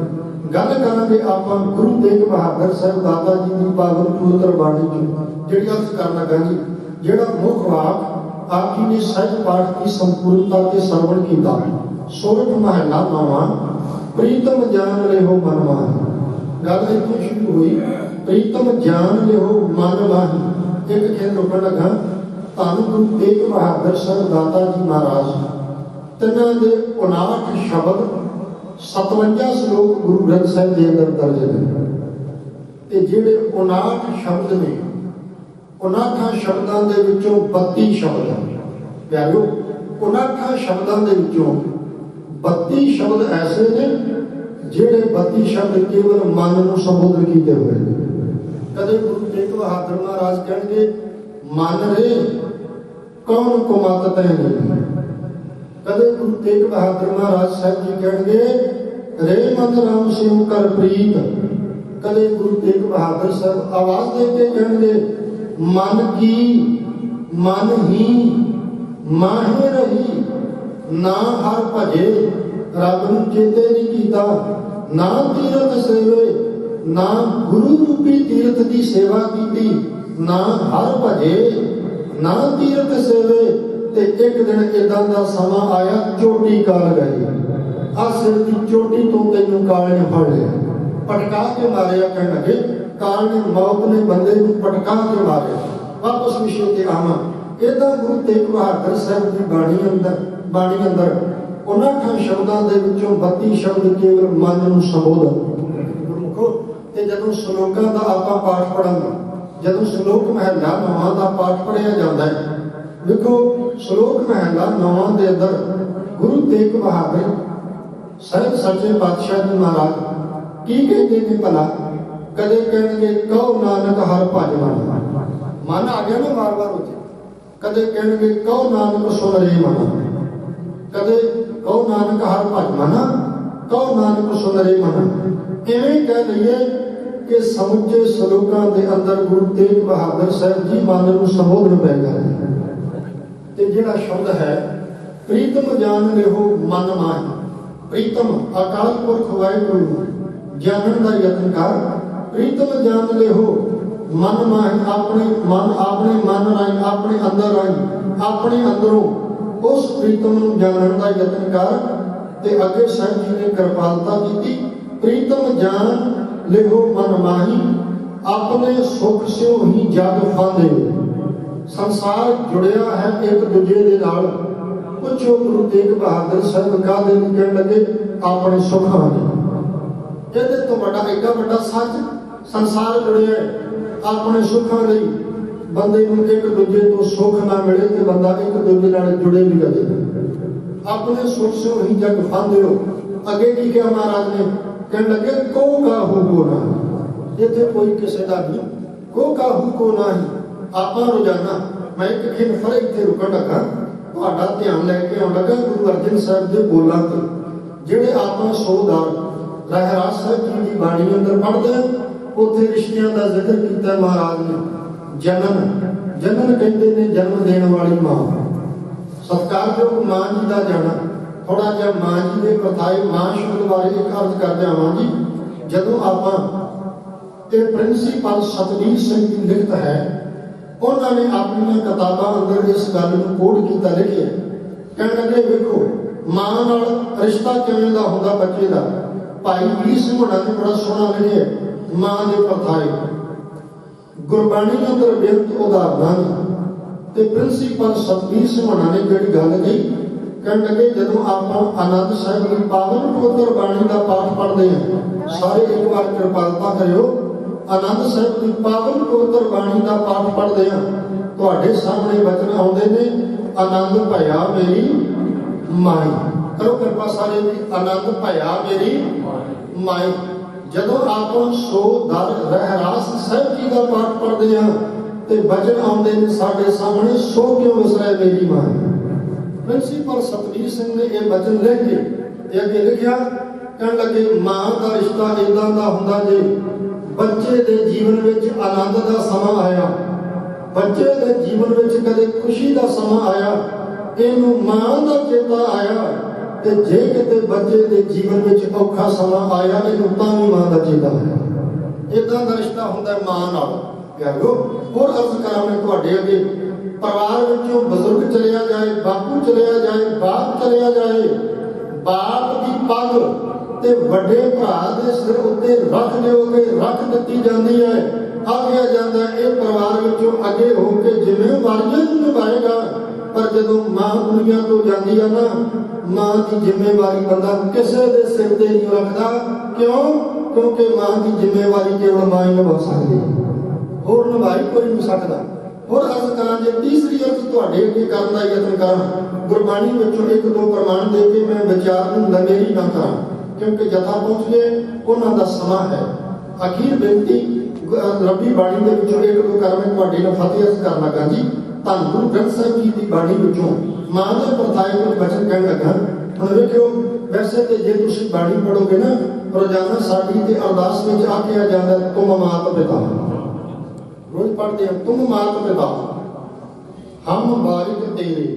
ਗੱਲ ਕਰਾਂਗੇ ਆਪਾਂ ਗੁਰੂ ਤੇਗ ਬਹਾਦਰ ਸਾਹਿਬ ਦਾਤਾ ਜੀ ਦੀ ਪਾਵਨ ਪਵਿੱਤਰ ਬਾਣੀ ਚ, ਜਿਹੜੀ ਅਰਜ਼ ਕਰਨ ਲੱਗਾ ਜੀ, ਜਿਹੜਾ ਮੁੱਖ ਵਾਕ ਆਪ ਜੀ ਨੇ ਸਹਿਜ ਪਾਠ ਦੀ ਸੰਪੂਰਨਤਾ ਤੇ ਸਰਵਣ ਕੀਤਾ। ਸੋਰਠ ਮਹੱਲਾ 9, ਪ੍ਰੀਤਮ ਜਾਨ ਲਿਓ ਮਨ ਮਾਹੀ। ਗੱਲ ਇੱਥੋਂ ਸ਼ੁਰੂ ਹੋਈ, ਪ੍ਰੀਤਮ ਜਾਨ ਲਿਓ ਮਨ ਮਾਹੀ। ਇੱਕ ਖੇਡ ਰੁਕਣ ਲੱਗਾ, ਧੰਨ ਗੁਰੂ ਤੇਗ ਬਹਾਦਰ ਸਾਹਿਬ ਦਾਤਾ ਜੀ ਮਹਾਰਾਜ, ਤਿੰਨਾਂ ਦੇ 59 ਸ਼ਬਦ 57 ਸ਼ਲੋਕ ਗੁਰੂ ਗ੍ਰੰਥ ਸਾਹਿਬ ਦੇ ਅੰਦਰ ਦਰਜ ਨੇ। ਤੇ ਜਿਹੜੇ 59 ਸ਼ਬਦ ਨੇ, 59 ਸ਼ਬਦਾਂ ਦੇ ਵਿੱਚੋਂ 32 ਸ਼ਬਦ ਪਿਆਰਿਓ, 59 ਸ਼ਬਦਾਂ ਦੇ ਵਿੱਚੋਂ 32 ਸ਼ਬਦ ਐਸੇ ਨੇ ਜਿਹੜੇ 32 ਸ਼ਬਦ ਕੇਵਲ ਮਨ ਨੂੰ ਸੰਬੋਧਨ ਕੀਤੇ ਹੋਏ ਨੇ। ਕਦੇ ਗੁਰੂ ਤੇਗ ਬਹਾਦਰ ਮਹਾਰਾਜ ਕਹਿਣਗੇ ਮਨ ਰੇ ਕੌਣ ਕੁਮਤ ਤੈ ਨਹੀਂ। ਕਦੇ ਗੁਰੂ ਤੇਗ ਬਹਾਦਰ ਮਹਾਰਾਜ ਸਾਹਿਬ ਜੀ ਕਹਿਣਗੇ ਰੇ ਮਨ ਰਾਮ ਸਿਉ ਕਰ ਪ੍ਰੀਤ, कदे गुरु तेग बहादुर साहब आवाज दे के कहणगे, मन की मन ही माहे रही, ना हर भजे रब नूं चेते नहीं कीता, ना तीरथ सेवे, ना गुरु रूपी तीरथ की सेवा की, ना हर भजे ना तीरथ सेवे। ते एक दिन इदां दा समा आया, चोटी काल गई, आ सिर की चोटी तो तैनूं काल ने फड़ लिया, पटका के मारिया। कहण लगे काल ने, मौत ने बंदे नूं पटका के मारिया। वापस विषय ते आवां, इदां गुरु तेग बहादुर साहब की बाणी अंदर उन्हां शब्दां दे विचों 32 शब्द केवल मन नूं संबोधन। गुरमुखो ते जदों श्लोकां दा आपां पाठ पढ़ांगे, जदों श्लोक महला 9 दा पाठ पढ़िया जांदा है, देखो श्लोक महला 9 दे अंदर गुरु तेग बहादुर साहिब सच्चे पातशाह जी महाराज की कहते ने भला। कदे कहणगे कहो नानक हर भज मन, मन आ गया ना बार बार उत्थे। कदे कहणगे कहो नानक सुन रे मन, कदे कहो नानक हर भज मन, कहो नानक सुन रे मन। इवें कह लईए कि समुचे श्लोकां दे अंदर गुरु तेग बहादुर साहब जी मन नूं संबोधन पै गए। ते जिहड़ा शब्द है प्रीतम जान लेहो मन माहि, प्रीतम अकाल पुरख वाहिगुरू जानन दा यतन कर, प्रीतम जान लेहो मन माहि, अपने मन राही, अपने अंदर राही, अपने अंदरों उस प्रीतम नूं जानन दा यतन कर। ते अगे साहिब जी ने कृपालता की, प्रीतम जान लेहो मन माही, अपने सुख स्यों ही जग फांदे। संसार जुड़िया है एक दूजे दे नाल। पुछो गुरु तेग बहादुर साहब काहदे लई कहण लगे, अपने सुखां लई। इहदे तो वड्डा एडा वड्डा सच, संसार जुड़िया अपने सुखां लई। बंदे नूं एक दूजे तो सुख ना मिले ते बंदा एक दूजे नाल जुड़े भी रहे। अपने सुख स्यों ही जग फांदे हो। अगे की कहा महाराज ने, कहण लगे को काहू को ना, इत्थे कोई किसी दा नहीं, को काहू को नाही। ਆਪਾਂ रोजाना मैं एक खिन फर इत्थे रुकण लगा, ਤੁਹਾਡਾ ਧਿਆਨ ਲੈ ਕੇ ਆਉਣ ਲੱਗਾ ਗੁਰੂ ਅਰਜਨ ਸਾਹਿਬ ਦੇ ਬੋਲਾਂ ਤੇ, ਜਿਹੜੇ ਆਪਾਂ ਸੋਧਾਰ ਰਹਿਰਾਸ ਸਾਹਿਬ ਜੀ ਦੀ ਬਾਣੀ ਅੰਦਰ ਪੜ੍ਹਦੇ ਹਾਂ। ਉੱਥੇ ਰਿਸ਼ਤਿਆਂ ਦਾ ਜ਼ਿਕਰ ਕੀਤਾ ਮਹਾਰਾਜ ਨੇ। ਜਨਨ ਕਹਿੰਦੇ ਨੇ ਜਨਮ ਦੇਣ ਵਾਲੀ ਮਾਂ, ਸਤਿਕਾਰਯੋਗ ਮਾਂ ਜੀ ਦਾ ਜਾਣਾ। ਥੋੜਾ ਜਿਹਾ ਮਾਂ ਜੀ ਦੇ ਪ੍ਰਥਾਏ ਮਾਂ ਸ਼ਬਦ ਬਾਰੇ ਇੱਕ ਅਰਜ਼ ਕਰ ਜਾਵਾਂ ਜੀ। ਜਦੋਂ ਆਪਾਂ ਤੇ ਪ੍ਰਿੰਸੀਪਲ ਸਤਵੀਰ ਸਿੰਘ ਦੀ ਲਿਖਤ ਹੈ, उन्होंने अपनी किताबों अंदर इस गल को कोड किया, लिखे कहने लगे वेखो मां नाल रिश्ता किवें दा हुंदा बच्चे दा। भाई वीर सिंह होना ने बड़ा सोहना लिखे मां दे प्रथाए, गुरबाणी अंदर बेअंत उदाहरण ते प्रिंसीपल सतबीर सिंह होना ने जिहड़ी गल कही, कहने लगे जदों आपां आनंद साहिब दी पावन पवित्र बाणी दा पाठ पढ़दे हैं, सारे एक बार कृपालता करियो। आनंद साहिब की पावन पवित्र बाणी का पाठ पढ़ते हैं, तुहाडे सामने वचन आउंदे ने, आनंद भया मेरी माई। करो कृपा सारे जी, आनंद भया मेरी माई। जदों आप सो दर रहरास साहिब जी का पाठ पढ़ते हैं तो वचन आउंदे ने साडे सामने, सो क्यों विसरे मेरी माई। प्रिंसीपल सतबीर सिंह ने यह वचन लिख के अगे लिखिया, कहण लगे मां का रिश्ता इदां दा हुंदा जे बच्चे दे जीवन विच आनंद दा समा आया, बच्चे दे जीवन विच कदे खुशी दा समा आया, इहनूं मां दा चेता आया। ते जे किते बच्चे दे जीवन विच औखा समा आया, इहनूं तां भी मां दा चेता आया। इदां दा रिश्ता हुंदा मां नाल। प्यारो होर अर्ज करां मैं तुहाडे अगे, परिवार विचों बजुर्ग चलिया जाए, बापू चलिया जाए, बाप चलिया जाए, बाप की पग ते वड्डे भरा दे सिर उत्ते रख दिओगे, रख दित्ती जाती है। आखिया जाता है ये परिवार विचों अगे होकर जिम्मेवारियां निभाएगा, पर जदों मां दुनिया तो जाती है ना, मां की जिम्मेवारी बंदा किसी के सिर ते नहीं रखता। क्यों? क्योंकि मां की जिम्मेवारी केवल मां ही निभा सकती है, होर निभाई कोई नहीं सकता। होर अर्ज करां जे तीसरी अर्ज तुहाडे अगे करन दा यतन करां। गुरबाणी विचों एक दो प्रमाण दे के मैं विचार नूं लंमेरी ना करां, क्योंकि जथा पहुंच गए उन्हों का समा है। अखीर बेनती रबी बाणी के विचों एक दो कर मैं तुहाडे नाल फतेह अर्ज कर लगा जी। धन गुरु ग्रंथ साहिब जी की बाणी विचों मां दे प्रथाए कुछ वचन कहण लगा। हुण वेखियो, वैसे तो जे तुसीं बाणी पढ़ोगे ना रोजाना साड़ी ते अरदास में आखिया जाता है तुम मात पिता, रोज पढ़ते हैं तुम मात पिता हम बारिक तेरे।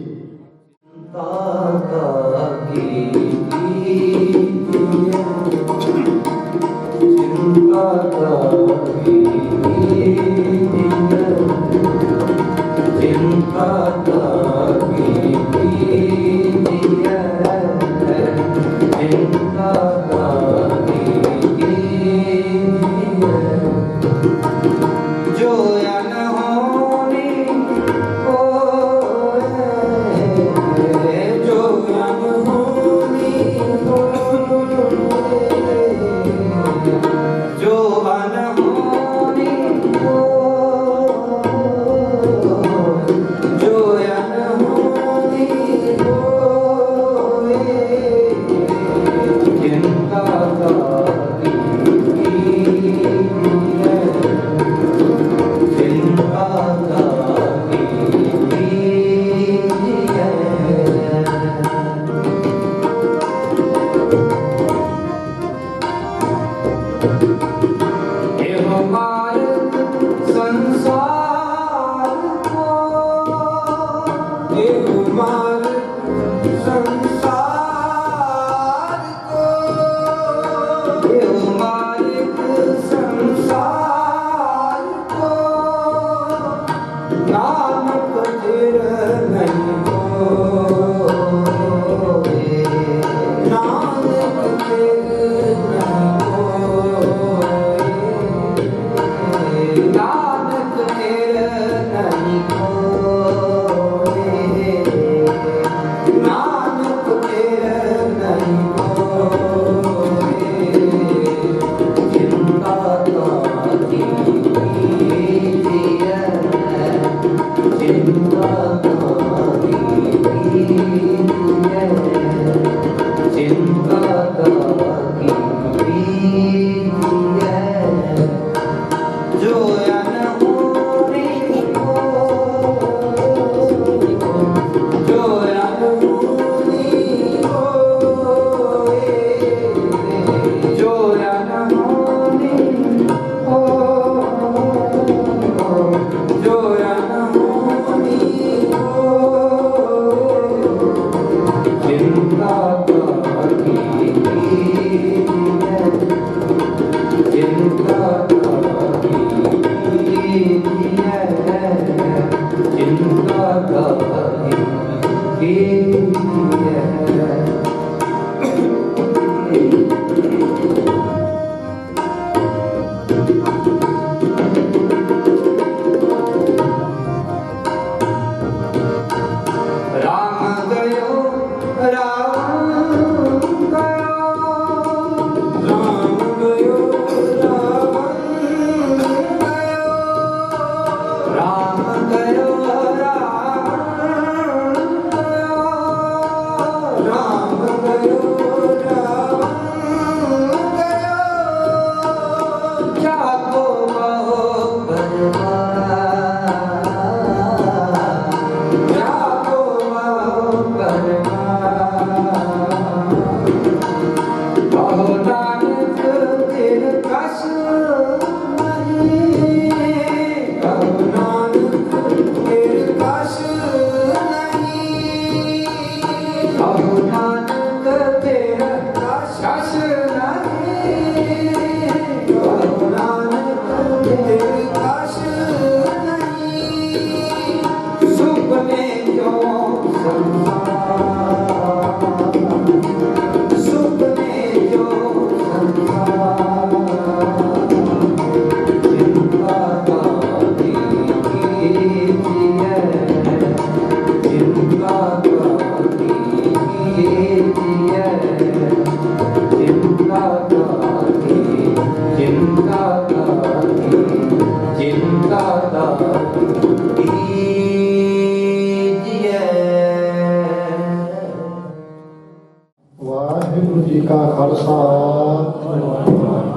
वाहिगुरु जी का खालसा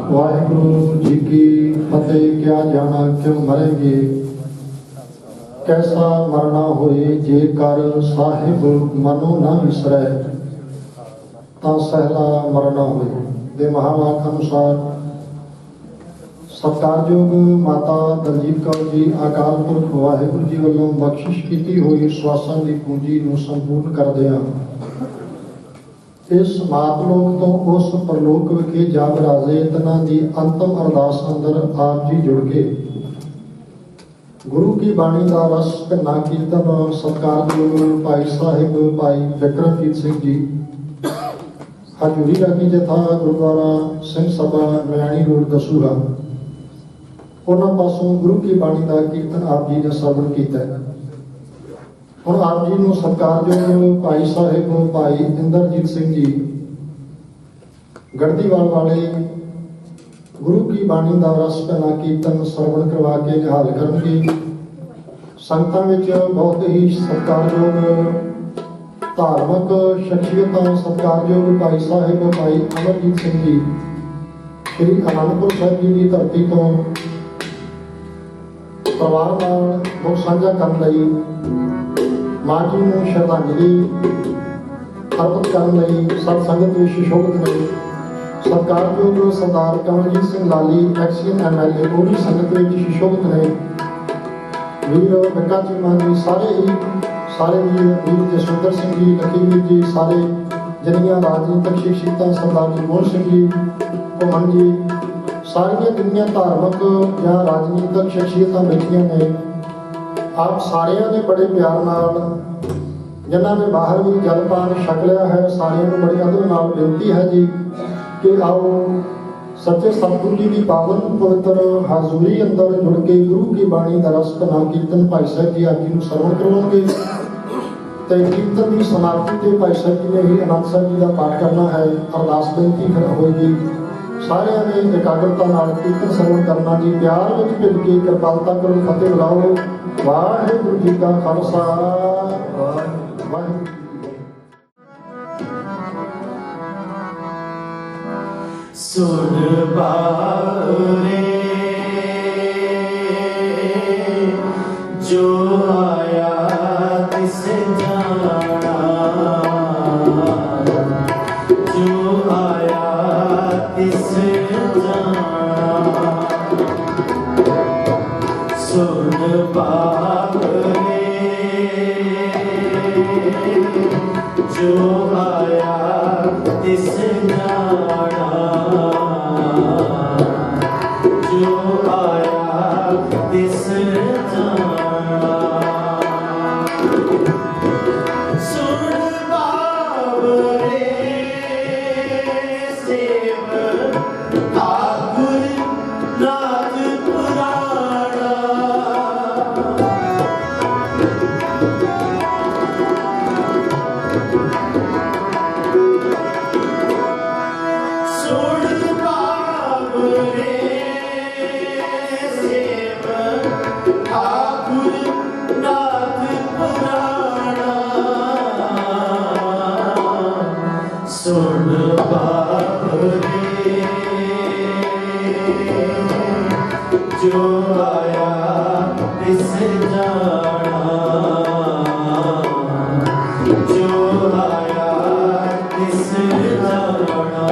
वाहिगुरु जी की फतेह। क्या जाना क्यों मरेंगे, कैसा मरना होए जे कर साहिब मनो न विसरै, ता सहला मरना होए। ਦੇ ਮਹਾਵਾਕ ਅਨੁਸਾਰ ਸਤਿਕਾਰਯੋਗ ਮਾਤਾ ਦਲਜੀਤ ਕੌਰ ਜੀ ਅਕਾਲ ਪੁਰਖ ਵਾਹਿਗੁਰੂ ਜੀ ਵੱਲੋਂ ਬਖਸ਼ਿਸ਼ ਕੀਤੀ ਹੋਈ ਸਵਾਸਾਂ ਦੀ ਪੂੰਜੀ ਨੂੰ ਸੰਪੂਰਨ ਕਰਦਿਆਂ ਇਸ ਮਾਤਲੋਕ ਤੋਂ ਉਸ ਪਰਲੋਕ ਵਿਖੇ ਜਾ ਵਿਰਾਜੇ ਤਨਾਂ ਦੀ ਅੰਤਮ ਅਰਦਾਸ ਅੰਦਰ ਆਪ ਜੀ ਜੁੜ ਕੇ ਗੁਰੂ ਕੀ ਬਾਣੀ ਦਾ ਰਸ ਭਿੰਨਾ ਕੀਰਤਨ ਸਤਿਕਾਰਯੋਗ ਭਾਈ ਸਾਹਿਬ ਭਾਈ ਵਿਕਰਮਜੀਤ ਸਿੰਘ ਜੀ ਹਜ਼ੂਰੀ ਰਾਗੀ ਜਥਾ ਗੁਰਦੁਆਰਾ ਸਿੰਘ ਸਭਾ ਮਿਆਣੀ ਰੋਡ ਦਸੂਹਾ ਉਹਨਾਂ ਪਾਸੋਂ ਗੁਰੂ ਕੀ ਬਾਣੀ ਦਾ ਕੀਰਤਨ ਆਪ ਜੀ ਨੇ ਸਰਵਣ ਕੀਤਾ ਹੈ। ਹੁਣ ਆਪ ਜੀ ਨੂੰ ਸਤਿਕਾਰਯੋਗ ਭਾਈ ਸਾਹਿਬ ਭਾਈ ਇੰਦਰਜੀਤ ਸਿੰਘ ਜੀ ਗੜਦੀਵਾਲ ਵਾਲੇ ਗੁਰੂ ਕੀ ਬਾਣੀ ਦਾ ਰਸ ਭਿੰਨਾ ਕੀਰਤਨ ਸਰਵਣ ਕਰਵਾ ਕੇ ਨਿਹਾਲ ਕਰਨਗੇ। ਸੰਗਤਾਂ ਵਿੱਚ ਬਹੁਤ ਹੀ ਸਤਿਕਾਰਯੋਗ ਧਾਰਮਿਕ ਸ਼ਖਸੀਅਤਾਂ ਸਤਿਕਾਰਯੋਗ ਭਾਈ ਸਾਹਿਬ ਭਾਈ ਅਮਰਜੀਤ ਸਿੰਘ ਜੀ ਸ੍ਰੀ ਅਨੰਦਪੁਰ ਸਾਹਿਬ ਜੀ ਦੀ ਧਰਤੀ ਤੋਂ ਪਰਿਵਾਰ ਨਾਲ ਦੁੱਖ ਸਾਂਝਾ ਕਰਨ ਲਈ ਮਾਂ ਜੀ ਨੂੰ ਸ਼ਰਧਾਂਜਲੀ ਅਰਪਿਤ ਕਰਨ ਲਈ ਸਤ ਸੰਗਤ ਵਿੱਚ ਸ਼ੋਭਤ ਨੇ। ਸਤਿਕਾਰਯੋਗ ਸਰਦਾਰ ਕਮਲਜੀਤ ਸਿੰਘ ਲਾਲੀ ਐਕਸੀਅਨ MLA ਉਹ ਵੀ ਸੰਗਤ ਵਿੱਚ ਸ਼ੋਭਤ ਨੇ। ਵੀਰ ਬੱਗਾ ਜੀ ਮਾਨ ਜੀ ਸਾਰੇ ਵੀਰ ਜਸਵਿੰਦਰ ਸਿੰਘ ਜੀ ਲੱਕੀ ਵੀਰ ਜੀ ਸਾਰੇ ਜਿਹੜੀਆਂ ਰਾਜਨੀਤਿਕ ਸ਼ਖਸੀਅਤਾਂ ਸਰਦਾਰ ਜਗਮੋਹਨ ਸਿੰਘ ਜੀ ਘੁੰਮਣ ਜੀ ਸਾਰੀਆਂ ਦੁਨੀਆਂ ਧਾਰਮਿਕ ਜਾਂ ਰਾਜਨੀਤਿਕ ਸ਼ਖਸੀਅਤਾਂ ਬੈਠੀਆਂ ਨੇ। ਆਪ ਸਾਰਿਆਂ ਨੇ ਬੜੇ ਪਿਆਰ ਨਾਲ ਜਿਨ੍ਹਾਂ ਨੇ ਬਾਹਰ ਵੀ ਜਲਪਾਨ ਛਕ ਲਿਆ ਹੈ ਸਾਰਿਆਂ ਨੂੰ ਬੜੀ ਅਦਬ ਨਾਲ ਬੇਨਤੀ ਹੈ ਜੀ ਕਿ ਆਓ ਸੱਚੇ ਸਤਿਗੁਰੂ ਜੀ ਦੀ ਪਾਵਨ ਪਵਿੱਤਰ ਹਾਜ਼ੂਰੀ ਅੰਦਰ ਜੁੜ ਕੇ ਗੁਰੂ ਕੀ ਬਾਣੀ ਦਾ ਰਸ ਭਿੰਨਾ ਕੀਰਤਨ ਭਾਈ ਸਾਹਿਬ ਜੀ ਆਪ ਜੀ ਨੂੰ ਸਰਵਣ ਕਰਵਾਉਣਗੇ ਤੇ ਕੀਰਤਨ ਦੀ ਸਮਾਪਤੀ ਤੇ ਭਾਈ ਸਾਹਿਬ ਜੀ ਨੇ ਹੀ ਆਨੰਦ ਸਾਹਿਬ ਜੀ ਦਾ ਪਾਠ ਕਰਨਾ ਹੈ। ਅਰਦਾਸ ਬੇਨਤੀ ਹੋਏਗੀ ਸਾਰਿਆਂ ਨੇ ਇਕਾਗਰਤਾ ਨਾਲ ਕੀਰਤਨ ਸਰਵਣ ਕਰਨਾ ਜੀ। ਪਿਆਰ ਵਿੱਚ ਭਿੱਜ ਕੇ ਕਿਰਪਾਲਤਾ ਕਰੋ ਫਤਿਹ ਬੁਲਾਓ। ਵਾਹਿਗੁਰੂ ਜੀ ਕਾ ਖਾਲਸਾ ਵਾਹਿਗੁਰੂ ਜੀ ਕੀ ਫਤਿਹ। ਸੁਣ ਬਾਰੇ ਜੋ ਆਇਆ ਤਿਸ ਜਾਣਾ ਜੋ ਆਇਆ ਤਿਸ ਜਾਣਾ ਸੁਣ ਬਾਰੇ ਜੋ ਆਇਆ ਤਿਸ ਜਾਣਾ ਜੋ ਆਇਆ ਤਿਸ ਜਾਣਾ ਸੁਣ ਬਾਬਰੇ ਸੇਵ ਠਾਕੁਰ ਨਾਥ ਪੁਰਾਣਾ ਸੁਣ ਬਾਬਰੇ ਸੇਵ ਠਾਕੁਰ ਨਾਥ ਪੁਰਾਣਾ ਸੁਣ ਬਾਬਰੇ ਜੋ ਆਇਆ ਤਿਸ ਜਾਣਾ ਜੋ ਆਇਆ ਤਿਸ ਜਾਣਾ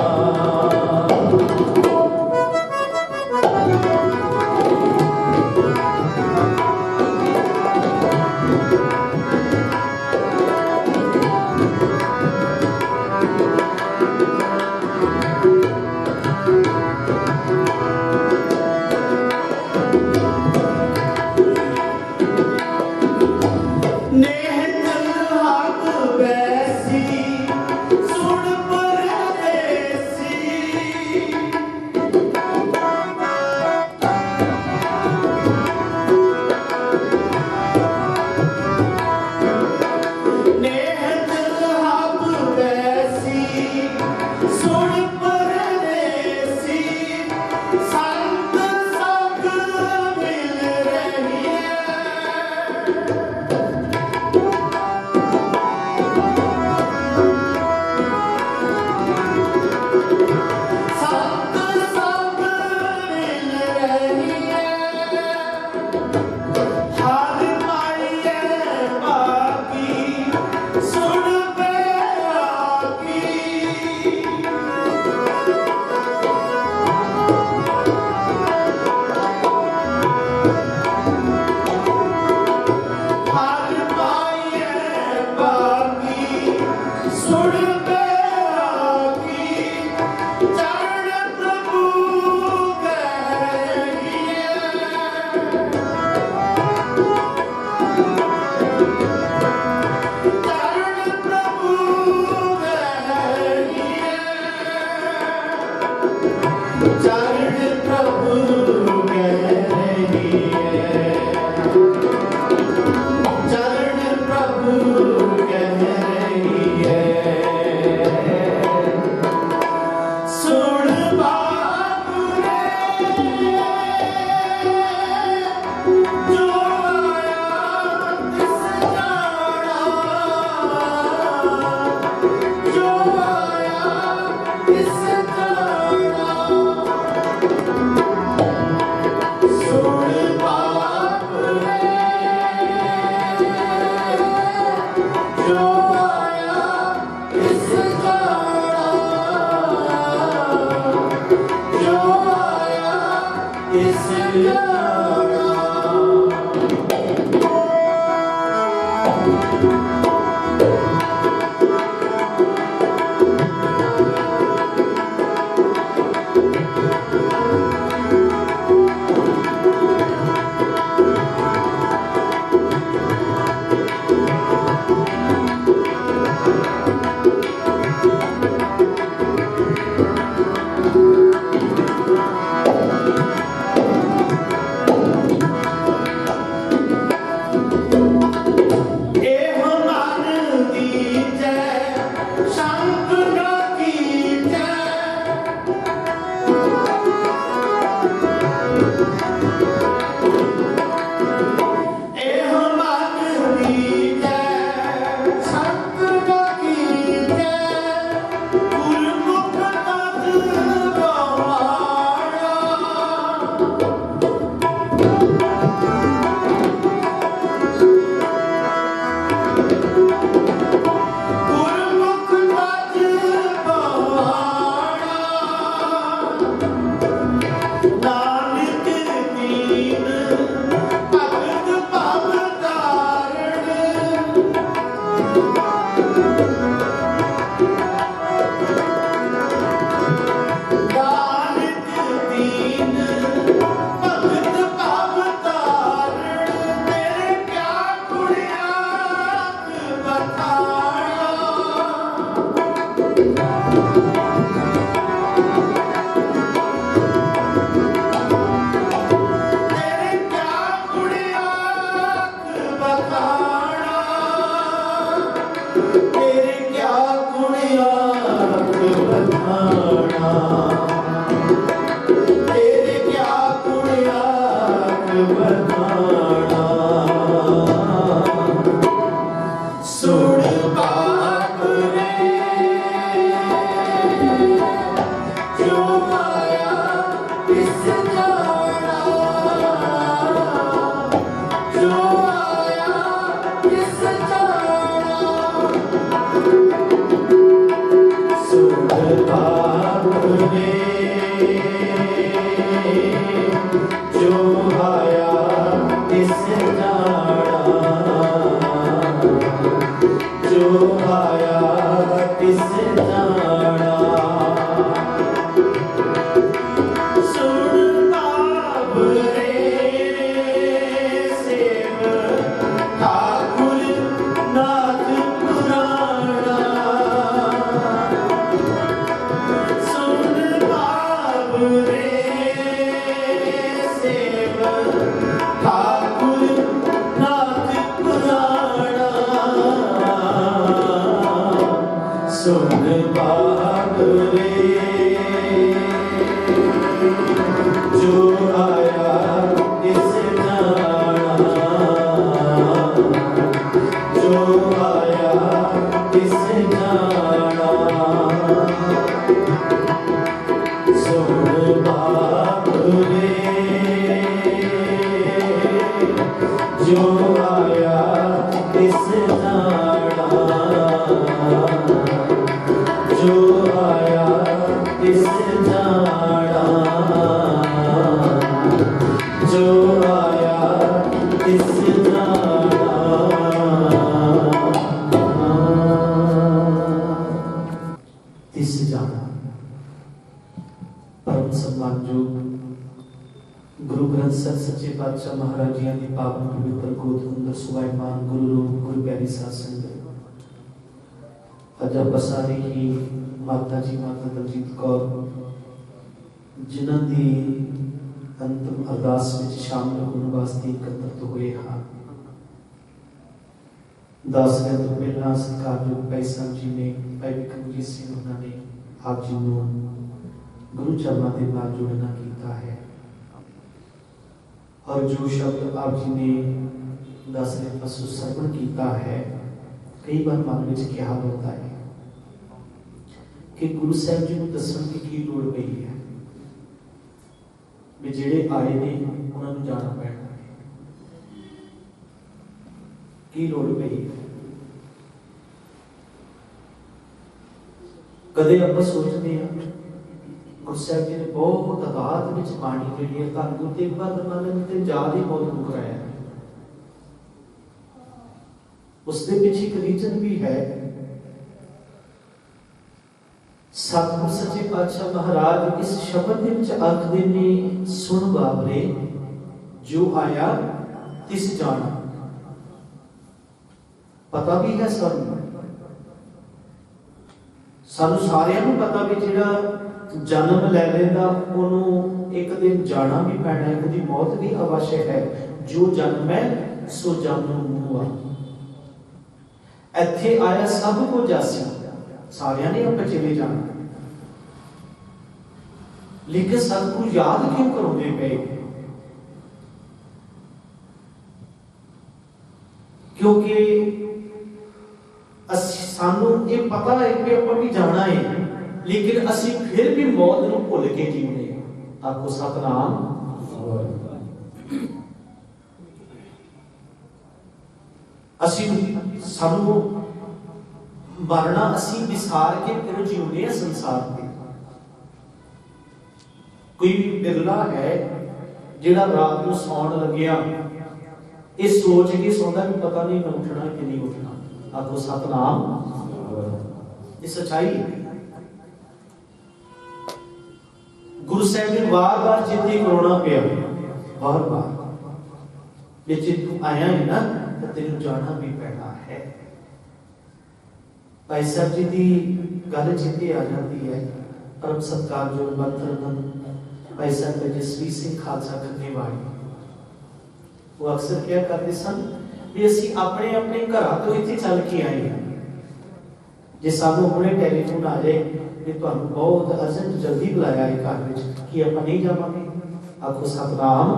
तिस जाना। गुरु ग्रंथ साहिब सच्चे पातशाह महाराज जी की पावन पवित्र गोद अंदर सुभाईमान गुरु रूप गुरु प्यारी साध संगत अज आप सारे ही माता जी माता दलजीत कौर जिन्हां दी अंतिम अरदास विच शामिल होने वास्ते एकत्रित हुए हाँ। दस दिन तो पहला सत्कारयोग भाई साहब जी ने भाई विक्रमजीत सिंह उन्होंने आप जी को गुरु चरणों के नाल जोड़ना किया है और जो शब्द आप जी ने दस दिन पशु श्रवण किया है कई बार मन में क्या होता है कि गुरु साहब जी को दसन की की लोड़ पई है भी जेड़े आए ने उन्होंने जाना पैना की लोड़ पई है। कदे आप सोचते हैं ਗੁਰੂ ਸਾਹਿਬ ਜੀ ਨੇ ਬਹੁਤ ਅਦਾਤ ਵਿੱਚ ਬਾਣੀ ਜਿਹੜੀ ਹੈ ਧੰਨ ਗੁਰੂ ਤੇਗ ਬਹਾਦਰ ਮਹਾਰਾਜ ਤੇ ਯਾਦ ਹੀ ਬਹੁਤ ਨੂੰ ਕਰਾਇਆ। ਉਸ ਦੇ ਪਿੱਛੇ ਇੱਕ ਰੀਜਨ ਵੀ ਹੈ। ਸਤਿਗੁਰ ਸੱਚੇ ਪਾਤਸ਼ਾਹ ਮਹਾਰਾਜ ਇਸ ਸ਼ਬਦ ਦੇ ਵਿੱਚ ਆਖਦੇ ਨੇ, ਸੁਣ ਬਾਬਰੇ ਜੋ ਆਇਆ ਤਿਸ ਜਾਣਾ। ਪਤਾ ਵੀ ਹੈ ਸਾਨੂੰ ਸਾਰਿਆਂ ਨੂੰ ਪਤਾ ਵੀ ਜਿਹੜਾ ਜਨਮ ਲੈ ਲੈਂਦਾ ਉਹਨੂੰ ਇੱਕ ਦਿਨ ਜਾਣਾ ਵੀ ਪੈਣਾ ਹੈ, ਉਹਦੀ ਮੌਤ ਵੀ ਅਵਸ਼ਯ ਹੈ। ਜੋ ਜਨਮ ਹੈ ਸੋ ਜਾਨੋ ਮੂਆ। ਇੱਥੇ ਆਇਆ ਸਭ ਕੋ ਜਾਸੀ, ਸਾਰਿਆਂ ਨੇ ਆਪਾਂ ਚਲੇ ਜਾਣਾ। ਲੇਕਿਨ ਸਤਿਗੁਰੂ ਯਾਦ ਕਿਉਂ ਕਰਾਉਂਦੇ ਪਏ? ਕਿਉਂਕਿ ਸਾਨੂੰ ਇਹ ਪਤਾ ਹੈ ਕਿ ਆਪਾਂ ਵੀ ਜਾਣਾ ਹੈ, ਲੇਕਿਨ ਅਸੀਂ ਫਿਰ ਵੀ ਮੌਤ ਨੂੰ ਭੁੱਲ ਕੇ ਜੀਉਂਦੇ ਹਾਂ। ਆਖੋ ਸਤਨਾਮ। ਸਾਨੂੰ ਮਰਨਾ ਅਸੀਂ ਵਿਸਾਰ ਕੇ ਫਿਰ ਜੀਉਂਦੇ ਹਾਂ ਸੰਸਾਰ ਤੇ। ਕੋਈ ਬਿਰਲਾ ਹੈ ਜਿਹੜਾ ਰਾਤ ਨੂੰ ਸੌਣ ਲੱਗਿਆ ਇਹ ਸੋਚ ਕੇ ਸੌਂਦਾ ਵੀ ਪਤਾ ਨਹੀਂ ਮੈਂ ਉੱਠਣਾ ਕਿ ਨਹੀਂ ਉੱਠਣਾ। ਆਖੋ ਸਤਨਾਮ। ਇਹ ਸੱਚਾਈ ਹੈ। ਗੁਰੂ ਸਾਹਿਬ ਨੇ ਵਾਰ-ਵਾਰ ਚੇਤੇ ਕਰਾਉਣਾ ਪਿਆ, ਵਾਰ-ਵਾਰ ਜੇ ਤੂੰ ਆਇਆ ਹੈ ਨਾ ਤਾਂ ਤੈਨੂੰ ਜਾਣਾ ਵੀ ਪੈਣਾ ਹੈ। ਭਾਈ ਸਾਹਿਬ ਜੀ ਦੀ ਗੱਲ ਚੇਤੇ ਆ ਜਾਂਦੀ ਹੈ। ਪਰਮ ਸਤਿਕਾਰਯੋਗ ਬੰਤਰਬੰਦ ਭਾਈ ਸਾਹਿਬ ਜਸਵੀਰ ਸਿੰਘ ਖਾਲਸਾ ਖੰਨੇਵਾਲ, ਉਹ ਅਕਸਰ ਕਿਹਾ ਕਰਦੇ ਸਨ ਵੀ ਅਸੀਂ ਆਪਣੇ ਆਪਣੇ ਘਰਾਂ ਤੋਂ ਇੱਥੇ ਚੱਲ ਕੇ ਆਏ ਹਾਂ। ਜੇ ਸਾਨੂੰ ਹੁਣੇ ਟੈਲੀਫੋਨ ਆ ਜਾਏ ਕਿ ਤੁਹਾਨੂੰ ਬਹੁਤ ਅਰਜੈਂਟ ਜਲਦੀ ਬੁਲਾਇਆ ਹੈ ਘਰ ਵਿੱਚ, ਕੀ ਆਪਾਂ ਨਹੀਂ ਜਾਵਾਂਗੇ? ਆਖੋ ਸਤਨਾਮ।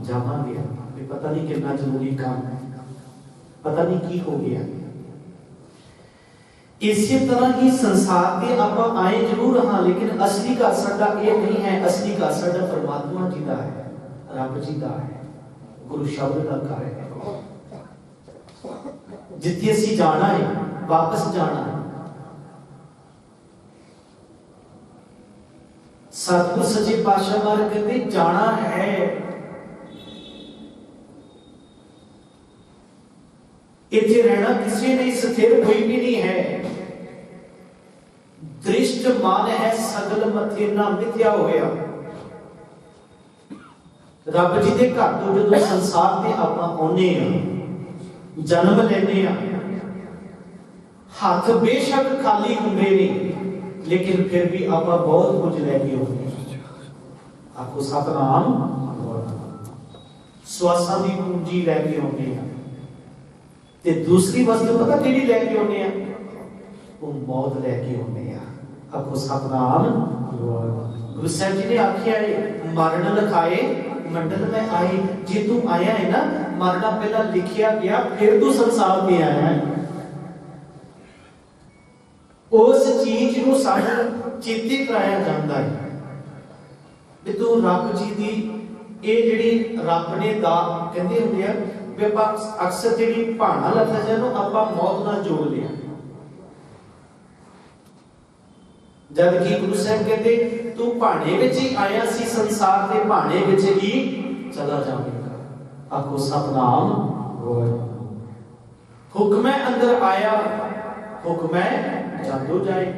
ਜਾਵਾਂਗੇ। ਵੀ ਪਤਾ ਨਹੀਂ ਕਿੰਨਾ ਜ਼ਰੂਰੀ ਕੰਮ ਹੈ, ਪਤਾ ਨਹੀਂ ਕੀ ਹੋ ਗਿਆ। ਇਸੇ ਤਰ੍ਹਾਂ ਹੀ ਸੰਸਾਰ ਤੇ ਆਪਾਂ ਆਏ ਜ਼ਰੂਰ ਹਾਂ, ਲੇਕਿਨ ਅਸਲੀ ਘਰ ਸਾਡਾ ਇਹ ਨਹੀਂ ਹੈ। ਅਸਲੀ ਘਰ ਸਾਡਾ ਪਰਮਾਤਮਾ ਜੀ ਦਾ ਹੈ, ਰੱਬ ਜੀ ਦਾ ਹੈ, ਗੁਰੂ ਸ਼ਬਦ ਦਾ ਘਰ ਹੈ। ਜਿੱਥੇ ਅਸੀਂ ਜਾਣਾ ਹੈ, ਵਾਪਸ ਜਾਣਾ ਹੈ। ਸਤਿਗੁਰ ਸੱਚੇ ਪਾਤਸ਼ਾਹ ਮਹਾਰਾਜ ਕਹਿੰਦੇ ਜਾਣਾ ਹੈ। ਇੱਥੇ ਰਹਿਣਾ ਕਿਸੇ ਨੇ ਸਥਿਰ ਕੋਈ ਵੀ ਨਹੀਂ ਹੈ। ਦ੍ਰਿਸ਼ਟ ਮਨ ਹੈ ਸਗਲ ਮਥੇ ਨਾ ਮਿਥਿਆ ਹੋਇਆ। ਰੱਬ ਜੀ ਦੇ ਘਰ ਤੋਂ ਜਦੋਂ ਸੰਸਾਰ ਤੇ ਆਪਾਂ ਆਉਨੇ ਆ, ਜਨਮ ਲੈਨੇ ਆ, ਹੱਥ ਬੇਸ਼ੱਕ ਖਾਲੀ ਹੁੰਦੇ ਨੇ, ਲੇਕਿਨ ਫਿਰ ਵੀ ਆਪਾਂ ਬਹੁਤ ਕੁਝ ਲੈ ਕੇ ਆਉਂਦੇ ਹਾਂ। ਆਖੋ ਸਤਨਾਮ। ਸਵਾਸਾਂ ਦੀ ਪੂੰਜੀ ਲੈ ਕੇ ਆਉਂਦੇ ਆ, ਤੇ ਦੂਸਰੀ ਵਸਤੂ ਪਤਾ ਕਿਹੜੀ ਲੈ ਕੇ ਆਉਂਦੇ ਆ? ਉਹ ਮੌਤ ਲੈ ਕੇ ਆਉਂਦੇ ਆ। ਆਖੋ ਸਤਨਾਮ। ਗੁਰੂ ਸਾਹਿਬ ਜੀ ਨੇ ਆਖਿਆ ਹੈ, ਮਰਨ ਲਿਖਾਏ ਮੰਡਲ ਮੈਂ ਆਏ। ਜੇ ਤੂੰ ਆਇਆ ਹੈ ਨਾ, ਮਰਨਾ ਪਹਿਲਾਂ ਲਿਖਿਆ ਗਿਆ, ਫਿਰ ਤੂੰ ਸੰਸਾਰ ਤੇ ਆਇਆ ਹੈ। ਉਸ ਚੀਜ਼ ਨੂੰ ਸਾਨੂੰ ਚੇਤੇ ਕਰਾਇਆ ਜਾਂਦਾ ਹੈ ਵੀ ਤੂੰ ਰੱਬ ਜੀ ਦੀ ਇਹ ਜਿਹੜੀ ਰੱਬ ਨੇ ਦਾ ਕਹਿੰਦੇ ਹੁੰਦੇ ਆ ਵੀ ਆਪਾਂ ਅਕਸਰ ਜਿਹੜੀ ਭਾਣਾ ਲਫ਼ਜ਼ ਹੈ ਨੂੰ ਆਪਾਂ ਮੌਤ ਨਾਲ ਜੋੜ ਲਿਆ। ਜਦ ਕਿ ਗੁਰੂ ਸਾਹਿਬ ਕਹਿੰਦੇ ਤੂੰ ਭਾਣੇ ਵਿੱਚ ਹੀ ਆਇਆ ਸੀ ਸੰਸਾਰ ਦੇ, ਭਾਣੇ ਵਿੱਚ ਹੀ ਚਲਾ ਜਾਵੇਗਾ। ਆਖੋ ਸਤਨਾਮ। ਹੁਕਮੈ ਅੰਦਰ ਆਇਆ, ਹੁਕਮੈ ਜਾਂਦੋ ਜਾਏ।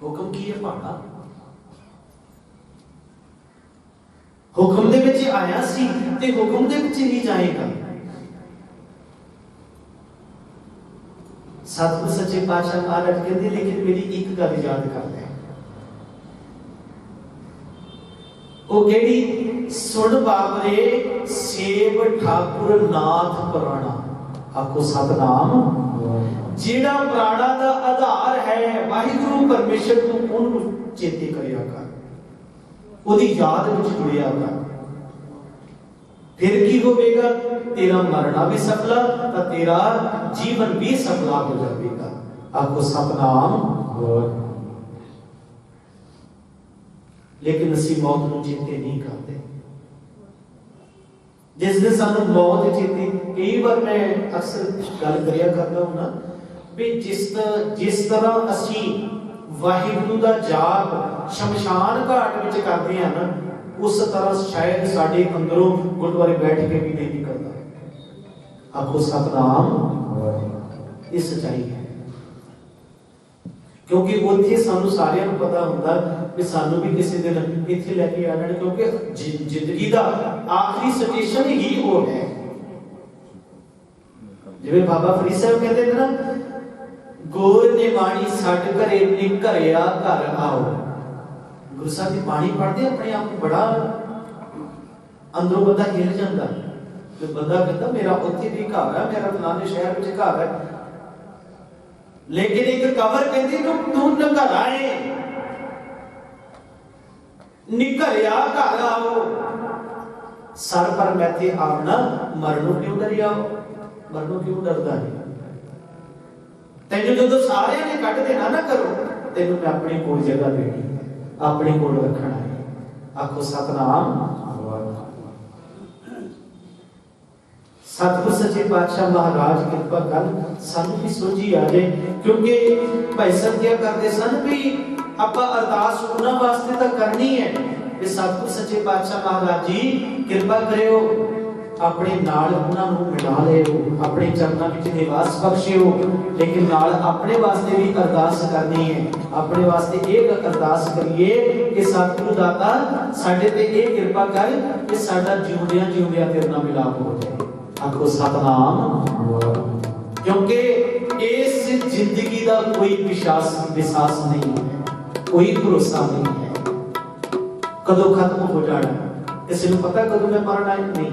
ਹੁਕਮ ਕੀ ਹੈ? ਭਾਣਾ। ਹੁਕਮ ਦੇ ਵਿੱਚ ਆਇਆ ਸੀ ਤੇ ਹੁਕਮ ਦੇ ਵਿੱਚ ਹੀ ਜਾਏਗਾ। ਸਤਿਗੁਰ ਸੱਚੇ ਪਾਤਸ਼ਾਹ ਮਹਾਰਾਜ ਕਹਿੰਦੇ ਲੇਕਿਨ ਮੇਰੀ ਇੱਕ ਗੱਲ ਯਾਦ ਕਰ ਲੈ। ਉਹ ਕਿਹੜੀ? ਸੁਣ ਬਾਬਰੇ ਸੇਵ ਠਾਕੁਰ ਨਾਥ ਪੁਰਾਣਾ। ਆਖੋ ਸਤਨਾਮ। ਜਿਹੜਾ ਪ੍ਰਾਣਾ ਦਾ ਆਧਾਰ ਹੈ ਵਾਹਿਗੁਰੂ ਪਰਮੇਸ਼ਰ, ਤੂੰ ਉਹਨੂੰ ਚੇਤੇ ਕਰਿਆ ਕਰ, ਉਹਦੀ ਯਾਦ ਵਿੱਚ ਜੁੜਿਆ ਕਰ। ਫਿਰ ਕੀ ਹੋਵੇਗਾ? ਤੇਰਾ ਮਰਨਾ ਵੀ ਸਫਲਾ ਤਾਂ ਤੇਰਾ ਜੀਵਨ ਵੀ ਸਫਲਾ ਹੋ ਜਾਵੇਗਾ। ਆਖੋ ਸਤਨਾਮ। ਲੇਕਿਨ ਅਸੀਂ ਮੌਤ ਨੂੰ ਚੇਤੇ ਨਹੀਂ ਕਰਦੇ। ਜਿਸ ਦਿਨ ਸਾਨੂੰ ਮੌਤ ਚੇਤੇ, ਕਈ ਵਾਰ ਮੈਂ ਅਕਸਰ ਗੱਲ ਕਰਿਆ ਕਰਦਾ ਹੁੰਦਾ ਵੀ ਜਿਸ ਤਰ੍ਹਾਂ ਅਸੀਂ वाहिगुरू दा जाप शमशान घाट विच करदे हैं ना, उस तरह शायद साडे अंदरों गुरुद्वारे बैठ के भी नहीं करता। आखो सतनाम, ये सच्चाई है। क्योंकि उत्थे सानू सारियां नूं पता हुंदा कि सानू भी किसी दिन इत्थे लेके आ जाण, क्योंकि जिंदगी दा आखिरी स्टेशन ही वो है। जिवें बाबा फरीद साहब कहते हैं ना, गोर ने बाणी सट घरे ने घरिया घर आओ। गुरु साहब की बाणी पढ़ते अपने आप को बड़ा अंदरों बंदा हिल जाता है। तो बंदा कहता मेरा उत्थे भी घर है, मेरा फलाने शहर में घर है, लेकिन एक कबर कहती तू न घर आए निकलिया घर आओ। सर पर मैथे आवना मरनों क्यों डरिया हो, मरनों क्यों डरदा है। तेन जो सारे ने कट देना ना करो, तेन मैं अपनी कोई जगह देनी, अपने कोल रखना है। आखो सतनाम। सतगुर सच्चे पातशाह महाराज कृपा कर सानू भी सोझी आ जाए, क्योंकि भाई साहब क्या करते सन भी आप अरदास उन्हां वास्ते तो करनी है कि सतगुर सच्चे पातशाह महाराज जी कृपा करियो अपने नाल उन्हां नूं मिला लियो, अपने चरनां विच निवास बख्शियो, लेकिन नाल अपने वास्ते भी अरदास करनी है। अपने वास्ते एक अरदास करिए कि सतगुरु दाता साडे ते ये कृपा कर कि साडा जिउंदियां जिउंदियां तेरे नाल मिलाप हो जाए। आखो सतनाम। क्योंकि इस जिंदगी का कोई विश्वास नहीं है, कोई भरोसा नहीं है, कदों खत्म हो जाना। किसी को पता कदों मैं मरना है? नहीं,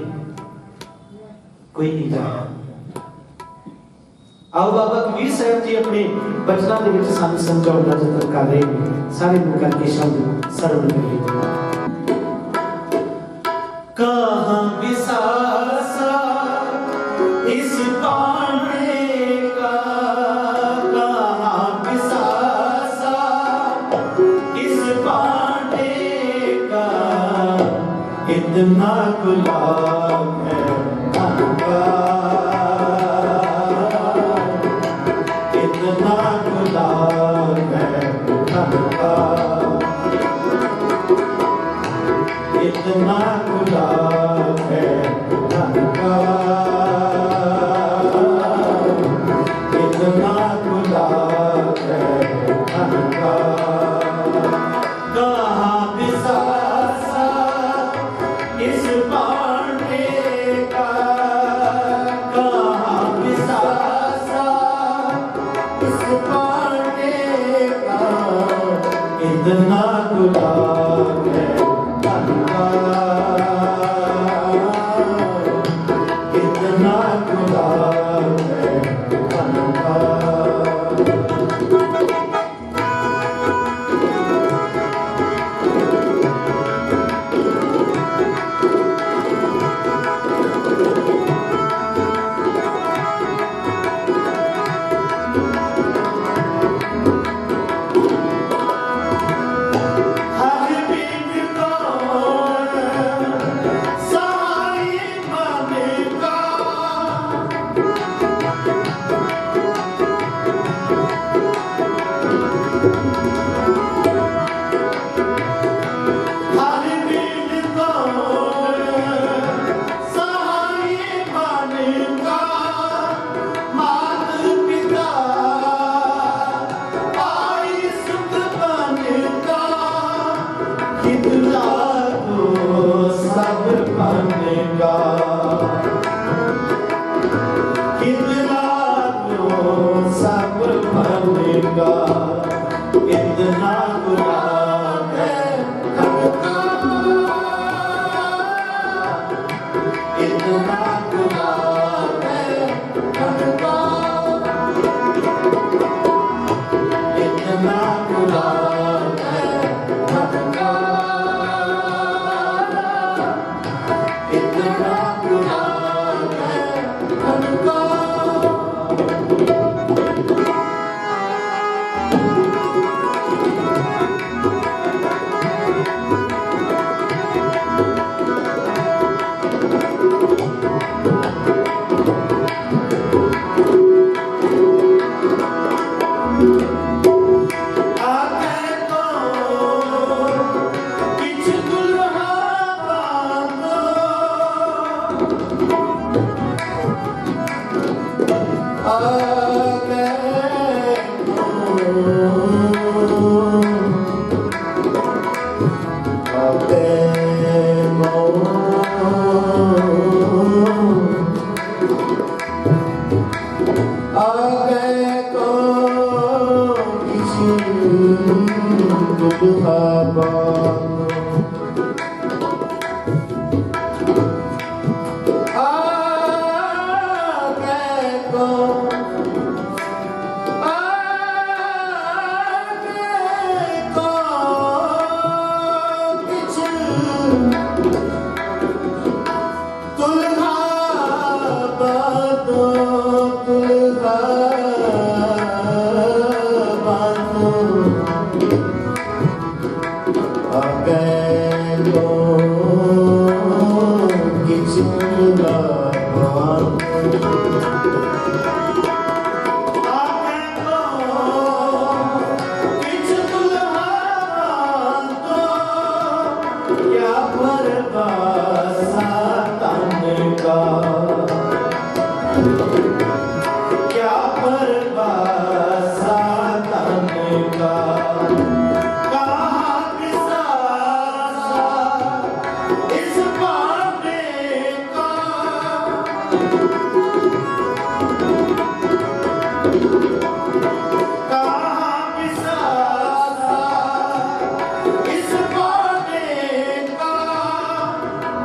कोई नहीं जानता। आओ बाबा कबीर साहब जी अपने बचनों के विच सानू समझाउण दा यतन कर रहे हैं। सारे मुखां के शब्द सरवण करिए। कहां विसासा इस पाने का, कहां विसासा इस पाने का, इतना गुलाब है धनका, इतना गुलाब है धनका, इतना गुलाब है धनका, इतना गुलाब है धनका। कहां विसासा इस पाने का, कहां विसासा इस पाने का, इतना गुलाब है धनका, इतना गुलाब है धनका।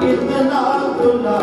इतना गुला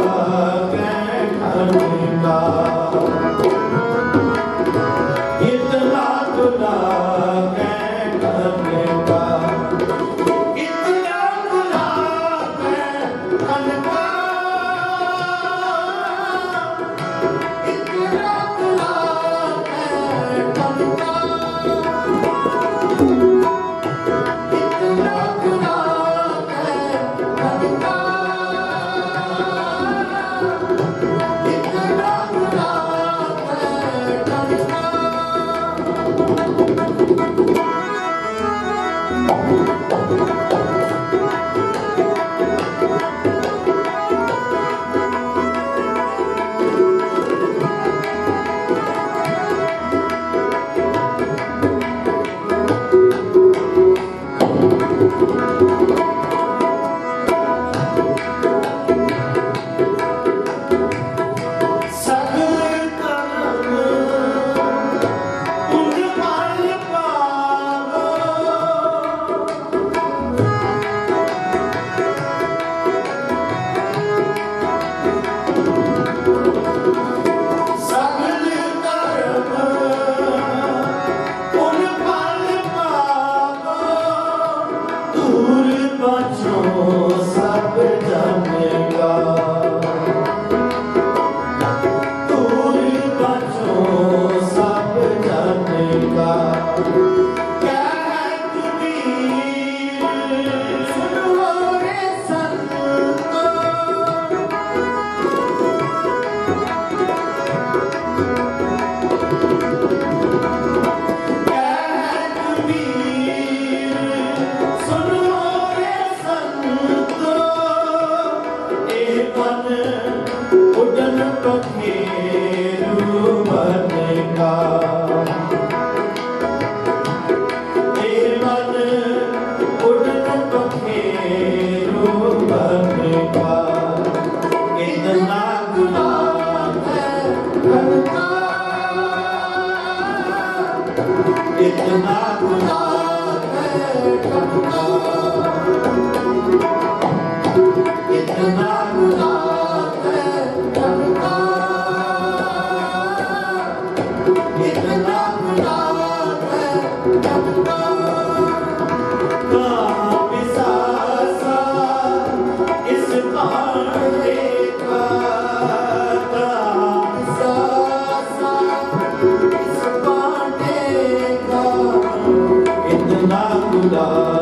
का इतना गुला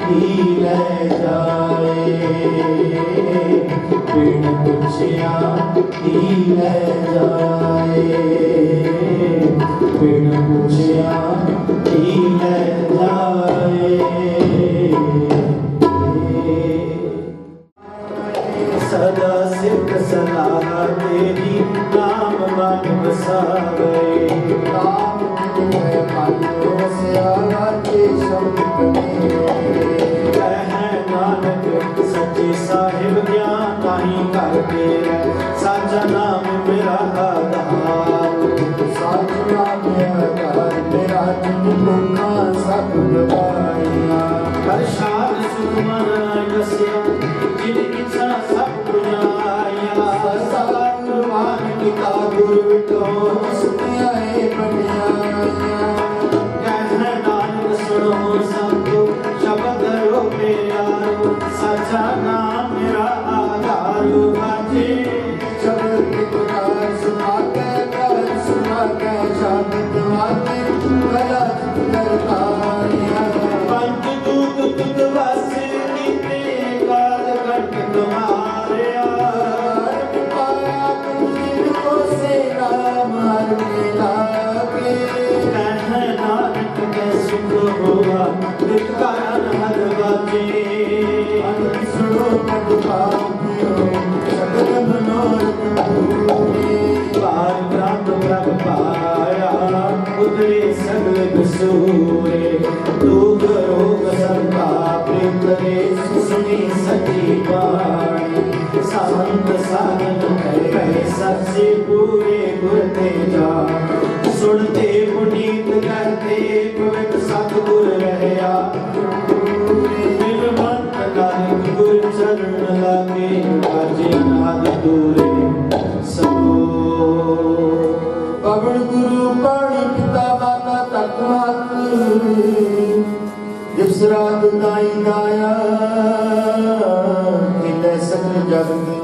की ले जाए, बिन पूछिया की ले जाए, बिन पूछिया की ले जाए। सदा सिद्ध सलाह तेरी नाम मन बसावे, नाम है मन बसिया के शब्द कह नानक सच्चे साहिब ज्ञान नहीं करते, साचा नाम मेरा आधार, साजना मेरा जिन भूखा सब गवाइया, प्रसाद सुख मन दसिया जिन इच्छा सब पुजाया, मान पिता गुरु विटो सुनिया बनिया, कह नानक सुनो सबको शब्द रो प्यारो, सच्चा नाम मेरा आधार बाजे। शब्द पुकार सुना के शब्द वाके गला करतानिया, पंचदूत तुद वस कीते काल घट तुम्हारे पाया को से राम मिला के, कह नानक के सुख हुआ कारण हर बाजे। सुनो मत पाओ शब्द मनोरथ पूरे, पार ब्रह्म प्रभ पाया उतरे सगल बिसूरे, दुख रोग संताप करे सुनी सची बाणी, संत साधन कहे सबसे पूरे गुर तेजा, सुनते पुनीत करते पवित्र सतगुर रहया, निर्मंत नानक गुर चरण लागे काजे नाद दूरे सो। पवन गुरु पाणी पिता माता तक मात, दिवस रात गाई गाया किले सकल जग में,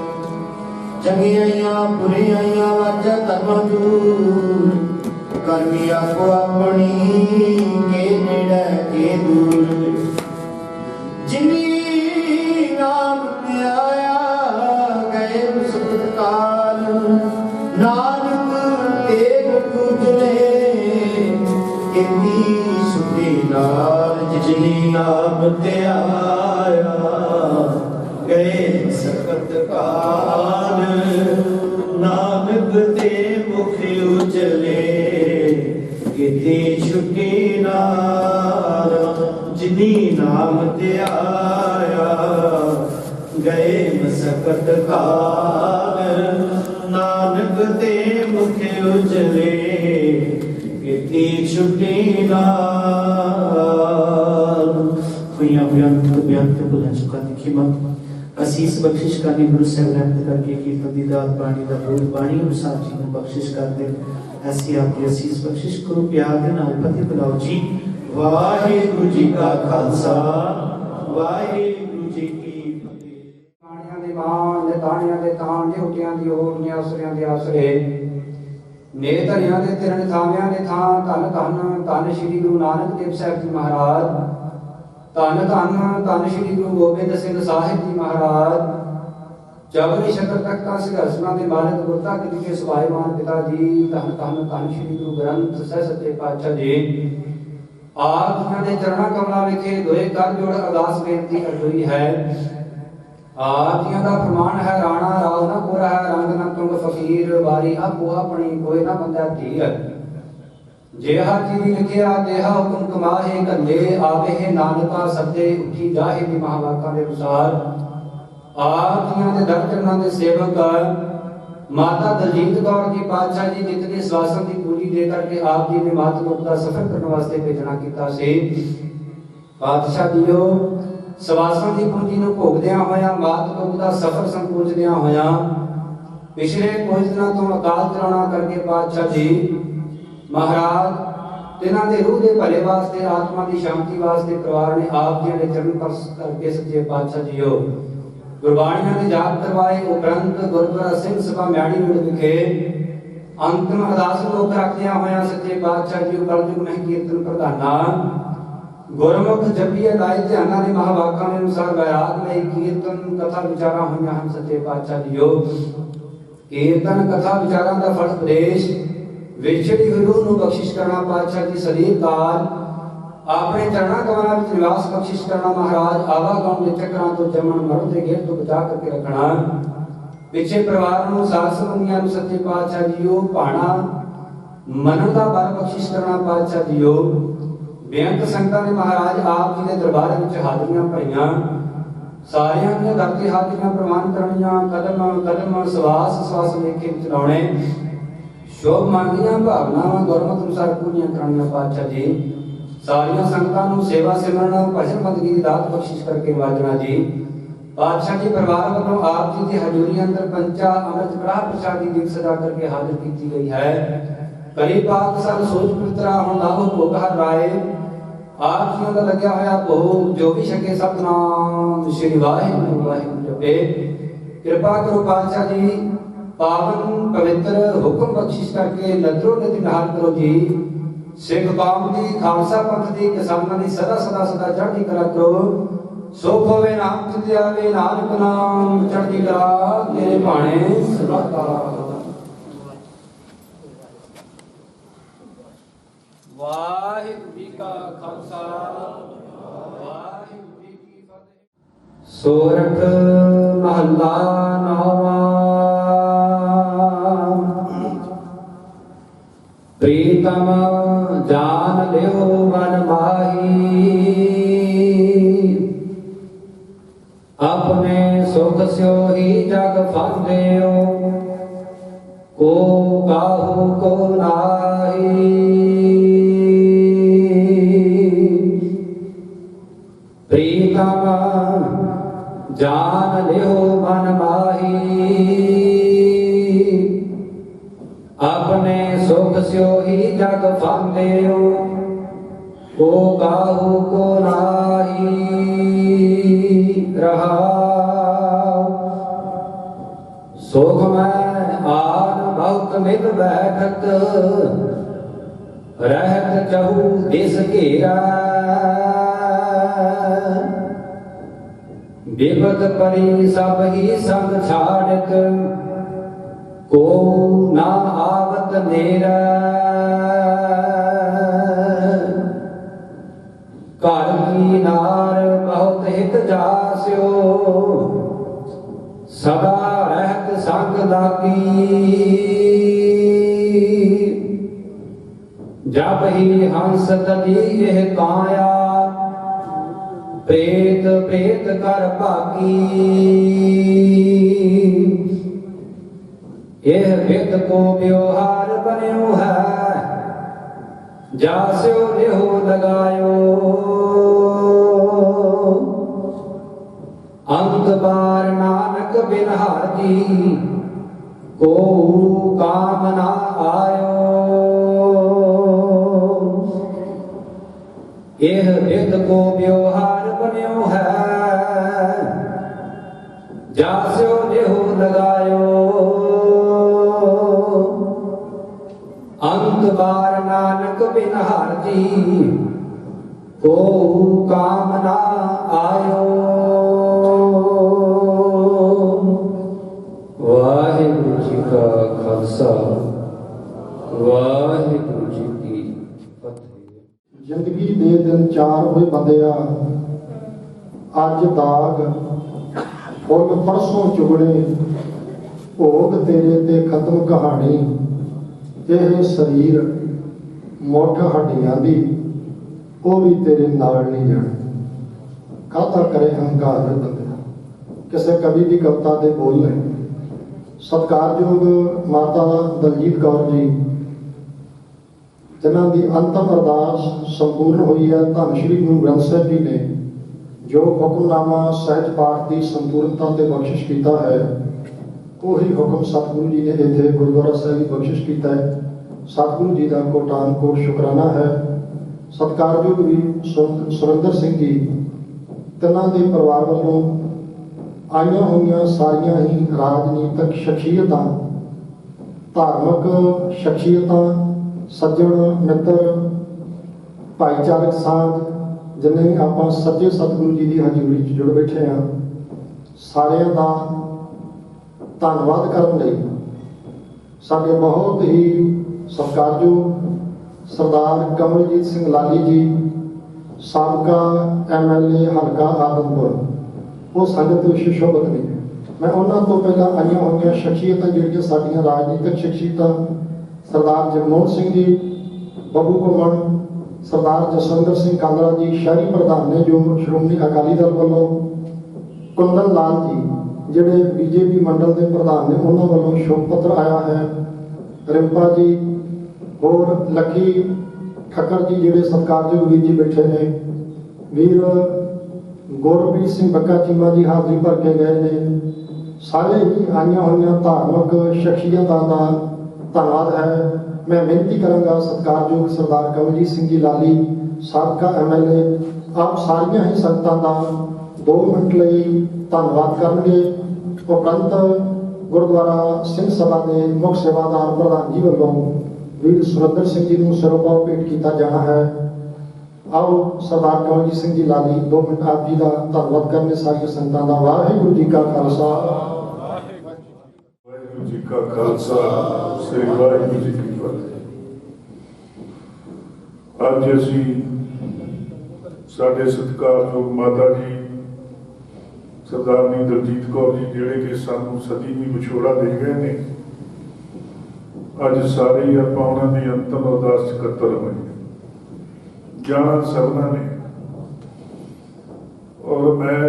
चंगियां बुरियां वाजा धर्म दूर, करमी आपो अपनी के नेड़े के दूर, जिनी नाम पे आया गए सुख काल, नानक तेग पूजने कितनी सुखी नाल, जिनी नाम ते आया गए सकत काल, नानक ते मुख उजले किते छुटी नाल, जिनी नाम ते आया गए सकत काल, नानक ते मुख उजले किते छुटी नाल। खुइयां बेअंत बुलंद चुका दिखी मत असीस बख्शिश करनी गुरु साहब रहमत करके कीर्तन दी दात बाणी दा बोल बाणी अनुसार जी ਨੂੰ ਬਖਸ਼ਿਸ਼ ਕਰਦੇ ऐसी आपकी असीस बख्शिश करो प्यार दे नाल फतेह बुलाओ जी। वाहिगुरु जी का खालसा वाहिगुरु जी की फतेह। ਤਾਣਿਆਂ ਦੇ ਮਾਣ ਦੇ ਤਾਣਿਆਂ ਦੇ ਤਾਣ ਝੋਟਿਆਂ ਦੀ ਹੋੜ ਨੇ ਆਸਰਿਆਂ ਦੇ ਆਸਰੇ ਨੇ ਧਰਿਆਂ ਦੇ ਤਿਰਨ ਥਾਵਿਆਂ ਦੇ ਥਾਂ ਧੰਨ ਧੰਨ ਧੰਨ ਸ਼੍ਰੀ ਗੁਰੂ ਨਾਨਕ ਦੇਵ ਸਾਹਿਬ ਜੀ ਮਹਾਰਾਜ, ਧੰਨ ਧੰਨ ਧੰਨ ਸ਼੍ਰੀ ਗੁਰੂ ਗੋਬਿੰਦ ਸਿੰਘ ਸਾਹਿਬ ਜੀ ਮਹਾਰਾਜ, ਜਬਰੀ ਸ਼ਕਰ ਤਖਤਾਂ ਸਿੰਘਾਸਨਾਂ ਦੇ ਮਾਲਕ ਗੁਰਤਾ ਕਦੀ ਕੇ ਸਵਾਇਮਾਨ ਪਿਤਾ ਜੀ, ਧੰਨ ਧੰਨ ਧੰਨ ਸ਼੍ਰੀ ਗੁਰੂ ਗ੍ਰੰਥ ਸਾਹਿਬ ਸੱਚੇ ਪਾਤਸ਼ਾਹ ਜੀ। ਆਪ ਜੀਆਂ ਦੇ ਚਰਨਾਂ ਕਮਲਾਂ ਵਿਖੇ ਦੋਏ ਕਰ ਜੋੜ ਅਰਦਾਸ ਬੇਨਤੀ ਅਰਜ਼ੋਈ ਹੈ। ਆਪ ਜੀਆਂ ਦਾ ਫਰਮਾਨ ਹੈ ਰਾਣਾ ਰਾਜ ਨਾ ਕੋਰਾ ਹੈ ਰੰਗ ਨਾ ਤੁੰਗ ਫਕੀਰ, ਵਾਰੀ ਆਪੋ ਆਪਣੀ ਕੋਈ ਨਾ ਬੰਦਾ ਧੀਰ, ਜਿਹਾ ਜੀ ਲਿਖਿਆ ਤੇਹਾ ਹੁਕਮ ਕਮਾਹੇ ਕੰਦੇ, ਆਵੇ ਨਾਨਕਾ ਸੱਦੇ ਉੱਠੀ ਜਾਹੇ ਦੀ ਮਹਾਵਾਕਾਂ ਦੇ ਅਨੁਸਾਰ। ਆਪ ਜੀਆਂ ਦੇ ਦਰ ਚਰਨਾਂ ਦੇ ਸੇਵਕ ਮਾਤਾ ਦਲਜੀਤ ਕੌਰ ਜੀ ਪਾਤਸ਼ਾਹ ਜੀ ਜਿਤਨੇ ਸਵਾਸਨ ਦੀ ਪੂਰੀ ਦੇ ਕਰਕੇ ਆਪ ਜੀ ਨੇ ਮਾਤ ਲੋਕ ਦਾ ਸਫ਼ਰ ਕਰਨ ਵਾਸਤੇ ਭੇਜਣਾ ਕੀਤਾ ਸੀ। ਪਾਤਸ਼ਾਹ ਜੀਓ ਸਵਾਸਨ ਦੀ ਪੂੰਜੀ ਨੂੰ ਭੋਗਦਿਆਂ ਹੋਇਆਂ ਮਾਤ ਲੋਕ ਦਾ ਸਫ਼ਰ ਸੰਪੂਜਦਿਆਂ ਹੋਇਆਂ ਪਿਛਲੇ ਕੁਝ ਦਿਨਾਂ ਤੋਂ ਅਕਾਲ ਚਲਾਣਾ ਕਰਕੇ ਪਾਤਸ਼ਾਹ ਜੀ ਮਹਾਰਾਜ ਤਿਨਾਂ ਦੇ ਰੂਹ ਦੇ ਭਲੇ ਵਾਸਤੇ ਆਤਮਾ ਦੀ ਸ਼ਾਂਤੀ ਵਾਸਤੇ ਪਰਿਵਾਰ ਨੇ ਆਪ ਜੀ ਦੇ ਚਰਨ ਪਰਸ ਕਰਕੇ ਸੱਚੇ ਪਾਤਸ਼ਾਹ ਜੀਓ ਗੁਰਬਾਣੀਆਂ ਦੇ ਜਾਪ ਕਰਵਾਏ। ਉਪਰੰਤ ਗੁਰਦੁਆਰਾ ਸਿੰਘ ਸਭਾ ਮਿਆੜੀ ਰੋਡ ਵਿਖੇ ਅੰਤਮ ਅਰਦਾਸ ਲੋਕ ਰੱਖਦਿਆਂ ਹੋਇਆਂ ਸੱਚੇ ਪਾਤਸ਼ਾਹ ਜੀ ਕਲਯੁਗ ਮਹਿ ਕੀਰਤਨ ਪ੍ਰਧਾਨਾ ਗੁਰਮੁਖ ਜਪੀਏ ਲਾਏ ਧਿਆਨਾਂ ਦੇ ਮਹਾਵਾਕਾਂ ਦੇ ਅਨੁਸਾਰ ਵੈਰਾਗ ਲਈ ਕੀਰਤਨ ਕਥਾ ਵਿਚਾਰਾਂ ਹੋਈਆਂ ਹਨ ਸੱਚੇ ਪਾਤਸ਼ਾਹ ਜੀਓ। ਕੀਰਤਨ ਕਥਾ ਵਿਚਾਰਾਂ ਦਾ ਫਲ ਉਪਦੇਸ਼ ਵਿਛੜੀ ਹੋਈ ਰੂਹ ਨੂੰ ਬਖਸ਼ਿਸ਼ ਕਰਨਾ ਪਾਤਸ਼ਾਹ ਜੀ। ਸਰੀਰ ਕਾਲ ਆਪਣੇ ਚਰਨਾਂ ਕਮਲਾਂ ਵਿੱਚ ਨਿਵਾਸ ਬਖਸ਼ਿਸ਼ ਕਰਨਾ ਮਹਾਰਾਜ। ਆਵਾਗਾਉਣ ਦੇ ਚੱਕਰਾਂ ਤੋਂ ਜੰਮਣ ਮਰਨ ਦੇ ਗੇੜ ਤੋਂ ਬਚਾ ਕਰਕੇ ਰੱਖਣਾ। ਪਿੱਛੇ ਪਰਿਵਾਰ ਨੂੰ ਸਾਥ ਸੰਬੰਧੀਆਂ ਨੂੰ ਸੱਚੇ ਪਾਤਸ਼ਾਹ ਜੀਓ ਭਾਣਾ ਮੰਨਣ ਦਾ ਬਲ ਬਖਸ਼ਿਸ਼ ਕਰਨਾ ਪਾਤਸ਼ਾਹ ਜੀਓ। ਬੇਅੰਤ ਸੰਗਤਾਂ ਨੇ ਮਹਾਰਾਜ ਆਪ ਜੀ ਦੇ ਦਰਬਾਰ ਵਿੱਚ ਹਾਜ਼ਰੀਆਂ ਭਰੀਆਂ। ਸਾਰਿਆਂ ਦੀਆਂ ਦਰ ਤੇ ਹਾਜ਼ਰੀਆਂ ਪ੍ਰਵਾਨ ਕਰਨੀਆਂ। ਕਦਮ ਕਦਮ ਸਵਾਸ ਸਵਾਸ ਵੇਖੇ ਵਿੱਚ ਲਾਉਣੇ। ਸ਼ੋਭ ਮੰਗੀਆਂ ਭਾਵਨਾਵਾਂ ਗੁਰਮਤਿ ਅਨੁਸਾਰ ਪੂਰੀਆਂ ਕਰਨੀਆਂ ਪਾਤਸ਼ਾਹ ਜੀ। ਸਾਰੀਆਂ ਸੰਗਤਾਂ ਨੂੰ ਸੇਵਾ ਸਿਮਰਨ ਭਜਨ ਬੰਦਗੀ ਦੀ ਦਾਤ ਬਖਸ਼ਿਸ਼ ਕਰਕੇ ਵਾਜਣਾ ਜੀ। ਪਾਤਸ਼ਾਹ ਜੀ ਪਰਿਵਾਰ ਵੱਲੋਂ ਆਪ ਜੀ ਦੀ ਹਜ਼ੂਰੀ ਅੰਦਰ ਪੰਚਾ ਅੰਮ੍ਰਿਤ ਕੜਾਹ ਪ੍ਰਸ਼ਾਦ ਦੀ ਦੀਪ ਸਜਾ ਕਰਕੇ ਹਾਜ਼ਰ ਕੀਤੀ ਗਈ ਹੈ। ਕਲੀ ਪਾਕ ਸਭ ਸੋਚ ਪਿਤਰਾ ਹੁਣ ਲਾਹੋ ਭੋਗ ਹਰ ਰਾਏ। ਆਪ ਜੀ ਦਾ ਲੱਗਿਆ ਹੋਇਆ ਭੋਗ ਜੋ ਵੀ ਛਕੇ ਸਤਨਾਮ ਸ਼੍ਰੀ ਵਾਹਿਗੁਰੂ ਵਾਹਿਗੁਰੂ ਜਪੇ। ਕਿਰਪਾ ਕਰੋ ਪਾਤਸ਼ਾਹ ਜੀ ਪਾਵਨ ਪਵਿੱਤਰ ਹੁਕਮ ਬਖਸ਼ਿਸ਼ ਕਰਕੇ ਨਜ਼ਰੋਂ ਨਜ਼ਰ ਨਿਹਾਲ ਕਰੋ ਜੀ। ਸਿੱਖ ਕੌਮ ਦੀ ਖਾਲਸਾ ਪੰਥ ਦੀ ਕਿਸਾਨਾਂ ਦੀ ਸਦਾ ਸਦਾ ਸਦਾ ਚੜ੍ਹਦੀ ਕਲਾ ਕਰੋ। ਸੁਖ ਹੋਵੇ ਨਾਮ ਜਿਤੇ ਆਵੇ ਨਾਨਕ ਨਾਮ ਚੜ੍ਹਦੀ ਕਲਾ ਤੇਰੇ ਭਾਣੇ ਸਦਾ ਕਾਲ। ਵਾਹਿਗੁਰੂ ਜੀ ਕਾ ਖਾਲਸਾ ਵਾਹਿਗੁਰੂ ਜੀ ਕੀ ਫਤਿਹ। ਸੋਰਠ ਮਹੱਲਾ ਨੌਵਾਂ। ਪ੍ਰੀਤਮ ਜਾਨ ਲਿਓ ਮਨ ਮਾਹੀ। ਆਪਣੇ ਸੁਖ ਸਿਓ ਹੀ ਜਗ ਫਾਂਦਿਓ। ਕੋ ਕਾਹੂ ਕੋ ਨਾਹੀ। ਪ੍ਰੀਤਮ ਜਾਨ ਲਿਓ ਮਨ ਮਾਹੀ। ਆਪਣੇ ਸੁਖ ਸਿਓ ਹੀ ਜਗ ਫਾਂਦਿਓ। ਕੋ ਕਾਹੂ ਕੋ ਨਾਹੀ। ਰਹਾਉ ਸੁਖ ਮੈਂ ਆਨ ਬਹੁਤ ਮਿਲ ਬੈਠਤ। ਰਹਿਤ ਚਹੂ ਦਿਸ ਘੇਰਾ। ਬਿਪਤ ਪਰੀ ਸਭ ਹੀ ਸੰਗ ਛਾੜਕ। ਕੋ ਨਾ ਆਵਤ ਨੇਰਾ। ਘਰ ਕੀ ਨਾਰ ਬਹੁਤ ਹਿਤ ਜਾਸਿਓ। ਸਦਾ ਰਹਿਤ ਸੰਗ ਲਾਗੀ। ਜਬ ਹੀ ਹੰਸ ਤਜੀ ਇਹ ਕਾਇਆ। ਪ੍ਰੇਤ ਪ੍ਰੇਤ ਕਰ ਭਾਗੀ। ਇਹ ਵਿਦ ਕੋ ਵਿਵਹਾਰ ਬਨਿਓ ਹੈ। ਜਾਸਿਓ ਲਿਹੋ ਲਗਾਇਓ। ਅੰਤ ਬਾਰ ਨਾਨਕ ਬਿਨ ਹਰ ਜੀ। ਕੋ ਕਾਮ ਨਾ ਆਇਓ। ਇਹ ਵਿਦ ਕੋ ਵਿਵਹਾਰ ਬਨਿਓ ਹੈ। ਜਾਸਿਓ ਲਿਹੋ ਲਗਾਇਓ। ਅੰਤ ਬਾਰ ਨਾਨਕ ਬਿਨ ਹਰ ਜੀ। ਕੋ ਕਾਮ ਨਾ ਆਇਓ। ਵਾਹਿਗੁਰੂ ਜੀ ਕਾ ਖਾਲਸਾ ਵਾਹਿਗੁਰੂ ਜੀ ਕੀ ਫਤਿਹ। ਜ਼ਿੰਦਗੀ ਦੇ ਦਿਨ ਚਾਰ ਹੋਏ ਬੰਦਿਆ। ਅੱਜ ਦਾਗ ਫੁੱਲ ਪਰਸੋਂ ਚੁਗਣੇ। ਭੋਗ ਤੇਰੇ ਤੇ ਖਤਮ ਕਹਾਣੀ। ਇਹ ਸਰੀਰ ਮੁੱਠ ਹੱਡੀਆਂ ਦੀ। ਉਹ ਵੀ ਤੇਰੇ ਨਾਲ ਨਹੀਂ ਜਾਣੇ। ਕਾਹਦਾ ਕਰੇ ਹੰਕਾਰ ਦੇ ਬੰਦਿਆ। ਕਿਸੇ ਕਵੀ ਦੀ ਕਵਿਤਾ ਦੇ ਬੋਲ ਨੇ। ਸਤਿਕਾਰਯੋਗ ਮਾਤਾ ਦਲਜੀਤ ਕੌਰ ਜੀ ਜਿਨ੍ਹਾਂ ਦੀ ਅੰਤਮ ਅਰਦਾਸ ਸੰਪੂਰਨ ਹੋਈ ਹੈ। ਧੰਨ ਸ਼੍ਰੀ ਗੁਰੂ ਗ੍ਰੰਥ ਸਾਹਿਬ ਜੀ ਨੇ ਜੋ ਹੁਕਮਨਾਮਾ ਸਹਿਜ ਪਾਠ ਦੀ ਸੰਪੂਰਨਤਾ ਤੇ ਬਖਸ਼ਿਸ਼ ਕੀਤਾ ਹੈ। ਉਹੀ ਹੁਕਮ ਸਤਿਗੁਰੂ ਜੀ ਨੇ ਇੱਥੇ ਗੁਰਦੁਆਰਾ ਸਾਹਿਬ ਵੀ ਬਖਸ਼ਿਸ਼ ਕੀਤਾ ਹੈ। ਸਤਿਗੁਰੂ ਜੀ ਦਾ ਕੋਟਾਨ ਕੋਟ ਸ਼ੁਕਰਾਨਾ ਹੈ। ਸਤਿਕਾਰਯੋਗ ਵੀ ਸੁਰਿੰਦਰ ਸਿੰਘ ਜੀ ਤਿੰਨਾਂ ਦੇ ਪਰਿਵਾਰ ਵੱਲੋਂ ਆਈਆਂ ਹੋਈਆਂ ਸਾਰੀਆਂ ਹੀ ਰਾਜਨੀਤਿਕ ਸ਼ਖਸੀਅਤਾਂ, ਧਾਰਮਿਕ ਸ਼ਖਸੀਅਤਾਂ, ਸੱਜਣ ਮਿੱਤਰ, ਭਾਈਚਾਰਕ ਸਾਂਝ ਜਿੰਨੇ ਵੀ ਆਪਾਂ ਸੱਚੇ ਸਤਿਗੁਰੂ ਜੀ ਦੀ ਹਜ਼ੂਰੀ 'ਚ ਜੁੜ ਬੈਠੇ ਹਾਂ, ਸਾਰਿਆਂ ਦਾ ਧੰਨਵਾਦ ਕਰਨ ਲਈ ਸਾਡੇ ਬਹੁਤ ਹੀ ਸਤਿਕਾਰਯੋਗ ਸਰਦਾਰ ਕਮਲਜੀਤ ਸਿੰਘ ਲਾਲੀ ਜੀ, ਸਾਬਕਾ MLA ਹਲਕਾ ਆਦਮਪੁਰ, ਉਹ ਸੰਗਤ ਵਿੱਚ ਸ਼ੋਭਤ ਨੇ। ਮੈਂ ਉਹਨਾਂ ਤੋਂ ਪਹਿਲਾਂ ਆਈਆਂ ਹੋਈਆਂ ਸ਼ਖਸੀਅਤਾਂ ਜਿਹੜੀਆਂ ਸਾਡੀਆਂ ਰਾਜਨੀਤਿਕ ਸ਼ਖਸੀਅਤਾਂ, ਸਰਦਾਰ ਜਗਮੋਹਨ ਸਿੰਘ ਜੀ, ਬੱਬੂ ਘੁੰਮਣ, ਸਰਦਾਰ ਜਸਵਿੰਦਰ ਸਿੰਘ ਕਾਂਗੜਾ ਜੀ ਸ਼ਹਿਰੀ ਪ੍ਰਧਾਨ ਨੇ ਜੋ ਸ਼੍ਰੋਮਣੀ ਅਕਾਲੀ ਦਲ ਵੱਲੋਂ, ਕੁੰਦਨ ਲਾਲ ਜੀ ਜਿਹੜੇ BJP ਮੰਡਲ ਦੇ ਪ੍ਰਧਾਨ ਨੇ, ਉਹਨਾਂ ਵੱਲੋਂ ਸ਼ੋਕ ਪੱਤਰ ਆਇਆ ਹੈ। ਰਿੰਪਾ ਜੀ, ਹੋਰ ਲੱਖੀ ਠੱਕਰ ਜੀ ਜਿਹੜੇ ਸਤਿਕਾਰਯੋਗ ਵੀਰ ਜੀ ਬੈਠੇ ਨੇ, ਵੀਰ ਗੁਰਪ੍ਰੀਤ ਸਿੰਘ ਬੱਕਾ ਚੀਮਾ ਜੀ ਹਾਜ਼ਰੀ ਭਰ ਕੇ ਗਏ ਨੇ। ਸਾਰੇ ਹੀ ਆਈਆਂ ਹੋਈਆਂ ਧਾਰਮਿਕ ਸ਼ਖਸੀਅਤਾਂ ਦਾ ਧੰਨਵਾਦ ਹੈ। ਮੈਂ ਬੇਨਤੀ ਕਰਾਂਗਾ ਸਤਿਕਾਰਯੋਗ ਸਰਦਾਰ ਕਮਲਜੀਤ ਸਿੰਘ ਜੀ ਲਾਲੀ, ਸਾਬਕਾ MLA, ਆਪ ਸਾਰੀਆਂ ਹੀ ਸੰਗਤਾਂ ਦਾ 2 ਮਿੰਟ ਲਈ ਧੰਨਵਾਦ ਕਰਨਗੇ। ਉਪਰੰਤ ਗੁਰਦੁਆਰਾ ਸਿੰਘ ਸਭਾ ਦੇ ਮੁੱਖ ਸੇਵਾਦਾਰ ਪ੍ਰਧਾਨ ਜੀ ਵੱਲੋਂ ਵੀਰ ਸੁਰਿੰਦਰ ਸਿੰਘ ਜੀ ਨੂੰ ਸਿਰੋਪਾਓ ਭੇਟ ਕੀਤਾ ਜਾਣਾ ਹੈ। ਆਓ ਸਰਦਾਰ ਕਮਲਜੀਤ ਸਿੰਘ ਜੀ ਲਾਲੀ 2 ਮਿੰਟ ਆਪ ਜੀ ਦਾ ਧੰਨਵਾਦ ਕਰਨੇ ਸਾਰੀਆਂ ਸੰਗਤਾਂ ਦਾ। ਵਾਹਿਗੁਰੂ ਜੀ ਕਾ ਖਾਲਸਾ, ਵਾਹਿਗੁਰੂ ਜੀ ਕਾ ਖਾਲਸਾ, ਸ੍ਰੀ ਵਾਹਿਗੁਰੂ ਜੀ ਕੀ ਫਤਿਹ। ਅੱਜ ਅਸੀਂ ਸਾਡੇ ਸਤਿਕਾਰਯੋਗ ਮਾਤਾ ਜੀ ਸਰਦਾਰਨੀ ਦਲਜੀਤ ਕੌਰ ਜੀ, ਜਿਹੜੇ ਕਿ ਸਾਨੂੰ ਸਦੀ ਵੀ ਵਿਛੋੜਾ ਦੇ ਗਏ ਨੇ, ਅੱਜ ਸਾਰੇ ਹੀ ਆਪਾਂ ਉਹਨਾਂ ਦੀ ਅੰਤਮ ਅਰਦਾਸ 'ਚ ਇਕੱਤਰ ਹੋਏ। ਜਾਣਾ ਸਭਨਾਂ ਨੇ, ਔਰ ਮੈਂ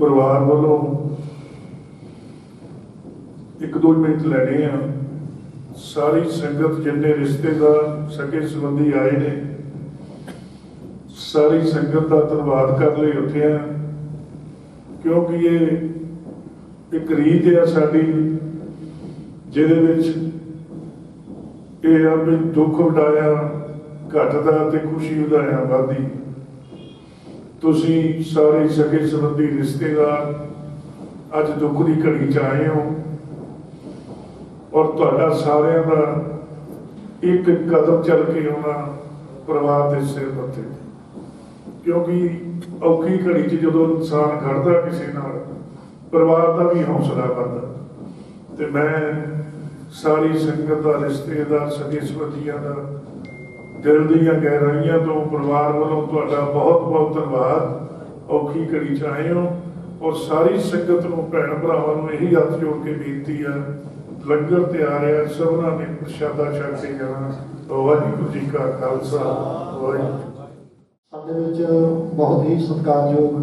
ਪਰਿਵਾਰ ਵੱਲੋਂ 1-2 ਮਿੰਟ ਲੈਣੇ ਆ। ਸਾਰੀ ਸੰਗਤ, ਜਿੰਨੇ ਰਿਸ਼ਤੇਦਾਰ ਸਕੇ ਸੰਬੰਧੀ ਆਏ ਨੇ, ਸਾਰੀ ਸੰਗਤ ਦਾ ਧੰਨਵਾਦ ਕਰਨ ਲਈ ਉੱਠੇ ਆ, ਕਿਉਂਕਿ ਇਹ ਇੱਕ ਰੀਤ ਆ ਸਾਡੀ, ਜਿਹਦੇ ਵਿੱਚ ਇਹ ਆ ਵੀ ਦੁੱਖ ਵਡਾਇਆ ਘਟਦਾ ਤੇ ਖੁਸ਼ੀ ਵਧਾਇਆ ਵੱਧਦੀ। ਤੁਸੀਂ ਸਾਰੇ ਸਕੇ ਸੰਬੰਧੀ ਰਿਸ਼ਤੇਦਾਰ ਅੱਜ ਦੁੱਖ ਦੀ ਘੜੀ 'ਚ ਆਏ ਹੋ, ਔਰ ਤੁਹਾਡਾ ਸਾਰਿਆਂ ਦਾ ਇੱਕ ਕਦਮ ਚੱਲ ਕੇ ਆਉਣਾ ਪਰਿਵਾਰ ਦੇ ਸਿਰ ਉੱਤੇ, ਕਿਉਂਕਿ ਔਖੀ ਘੜੀ 'ਚ ਜਦੋਂ ਇਨਸਾਨ ਖੜਦਾ ਕਿਸੇ ਨਾਲ, ਪਰਿਵਾਰ ਦਾ ਵੀ ਹੌਸਲਾ ਵੱਧਦਾ। ਤੇ ਮੈਂ ਸਾਰੀ ਸੰਗਤ ਦਾ, ਰਿਸ਼ਤੇਦਾਰ, ਸਕੇ ਸੰਬੰਧੀਆਂ ਦਾ ਦਿਲ ਦੀਆਂ ਗਹਿਰਾਈਆਂ ਤੋਂ ਪਰਿਵਾਰ ਵੱਲੋਂ ਤੁਹਾਡਾ ਬਹੁਤ ਬਹੁਤ ਧੰਨਵਾਦ। ਔਖੀ ਘੜੀ 'ਚ ਆਏ ਹੋ, ਔਰ ਸਾਰੀ ਸੰਗਤ ਨੂੰ, ਭੈਣ ਭਰਾਵਾਂ ਨੂੰ ਇਹੀ ਹੱਥ ਜੋੜ ਕੇ ਬੇਨਤੀ ਆ, ਲੰਗਰ ਤਿਆਰ ਹੈ, ਸਭਨਾਂ ਨੇ ਪ੍ਰਸ਼ਾਦਾ ਛਕ ਕੇ ਜਾਣਾ। ਵਾਹਿਗੁਰੂ ਜੀ ਕਾ ਖਾਲਸਾ, ਵਾਹਿਗੁਰੂ। ਸਾਡੇ ਵਿੱਚ ਬਹੁਤ ਹੀ ਸਤਿਕਾਰਯੋਗ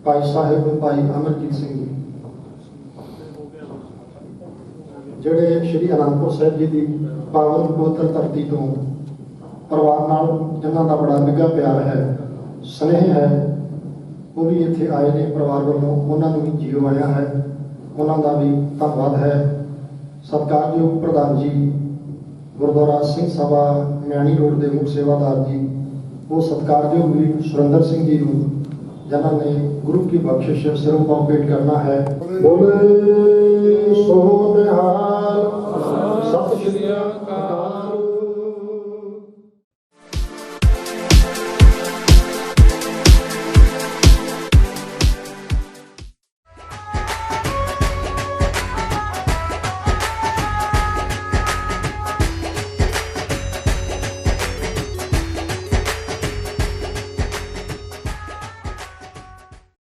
ਭਾਈ ਸਾਹਿਬ ਭਾਈ ਅਮਰਜੀਤ ਸਿੰਘ ਜੀ, ਜਿਹੜੇ ਸ਼੍ਰੀ ਅਨੰਦਪੁਰ ਸਾਹਿਬ ਜੀ ਦੀ ਪਾਵਨ ਪਵਿੱਤਰ ਧਰਤੀ ਤੋਂ ਪਰਿਵਾਰ ਨਾਲ ਜਿਨ੍ਹਾਂ ਦਾ ਬੜਾ ਨਿੱਘਾ ਪਿਆਰ ਹੈ, ਸਨੇਹ ਹੈ, ਉਹ ਵੀ ਇੱਥੇ ਆਏ ਨੇ ਪਰਿਵਾਰ ਵੱਲੋਂ। ਉਹਨਾਂ ਨੂੰ ਵੀ ਜੀਓ ਆਇਆ ਹੈ, ਉਹਨਾਂ ਦਾ ਵੀ ਧੰਨਵਾਦ ਹੈ। ਸਤਿਕਾਰਯੋਗ ਪ੍ਰਧਾਨ ਜੀ ਗੁਰਦੁਆਰਾ ਸਿੰਘ ਸਭਾ ਮਿਆਣੀ ਰੋਡ ਦੇ ਮੁੱਖ ਸੇਵਾਦਾਰ ਜੀ, ਉਹ ਸਤਿਕਾਰਯੋਗ ਵੀਰ ਸੁਰਿੰਦਰ ਸਿੰਘ ਜੀ ਨੂੰ, ਜਿਨ੍ਹਾਂ ਨੇ ਗੁਰੂ ਕੀ ਬਖਸ਼ਿਸ਼ ਸਿਰੋਂ ਪਾਉ ਭੇਟ ਕਰਨਾ ਹੈ। ਬੋਲੇ ਸੋ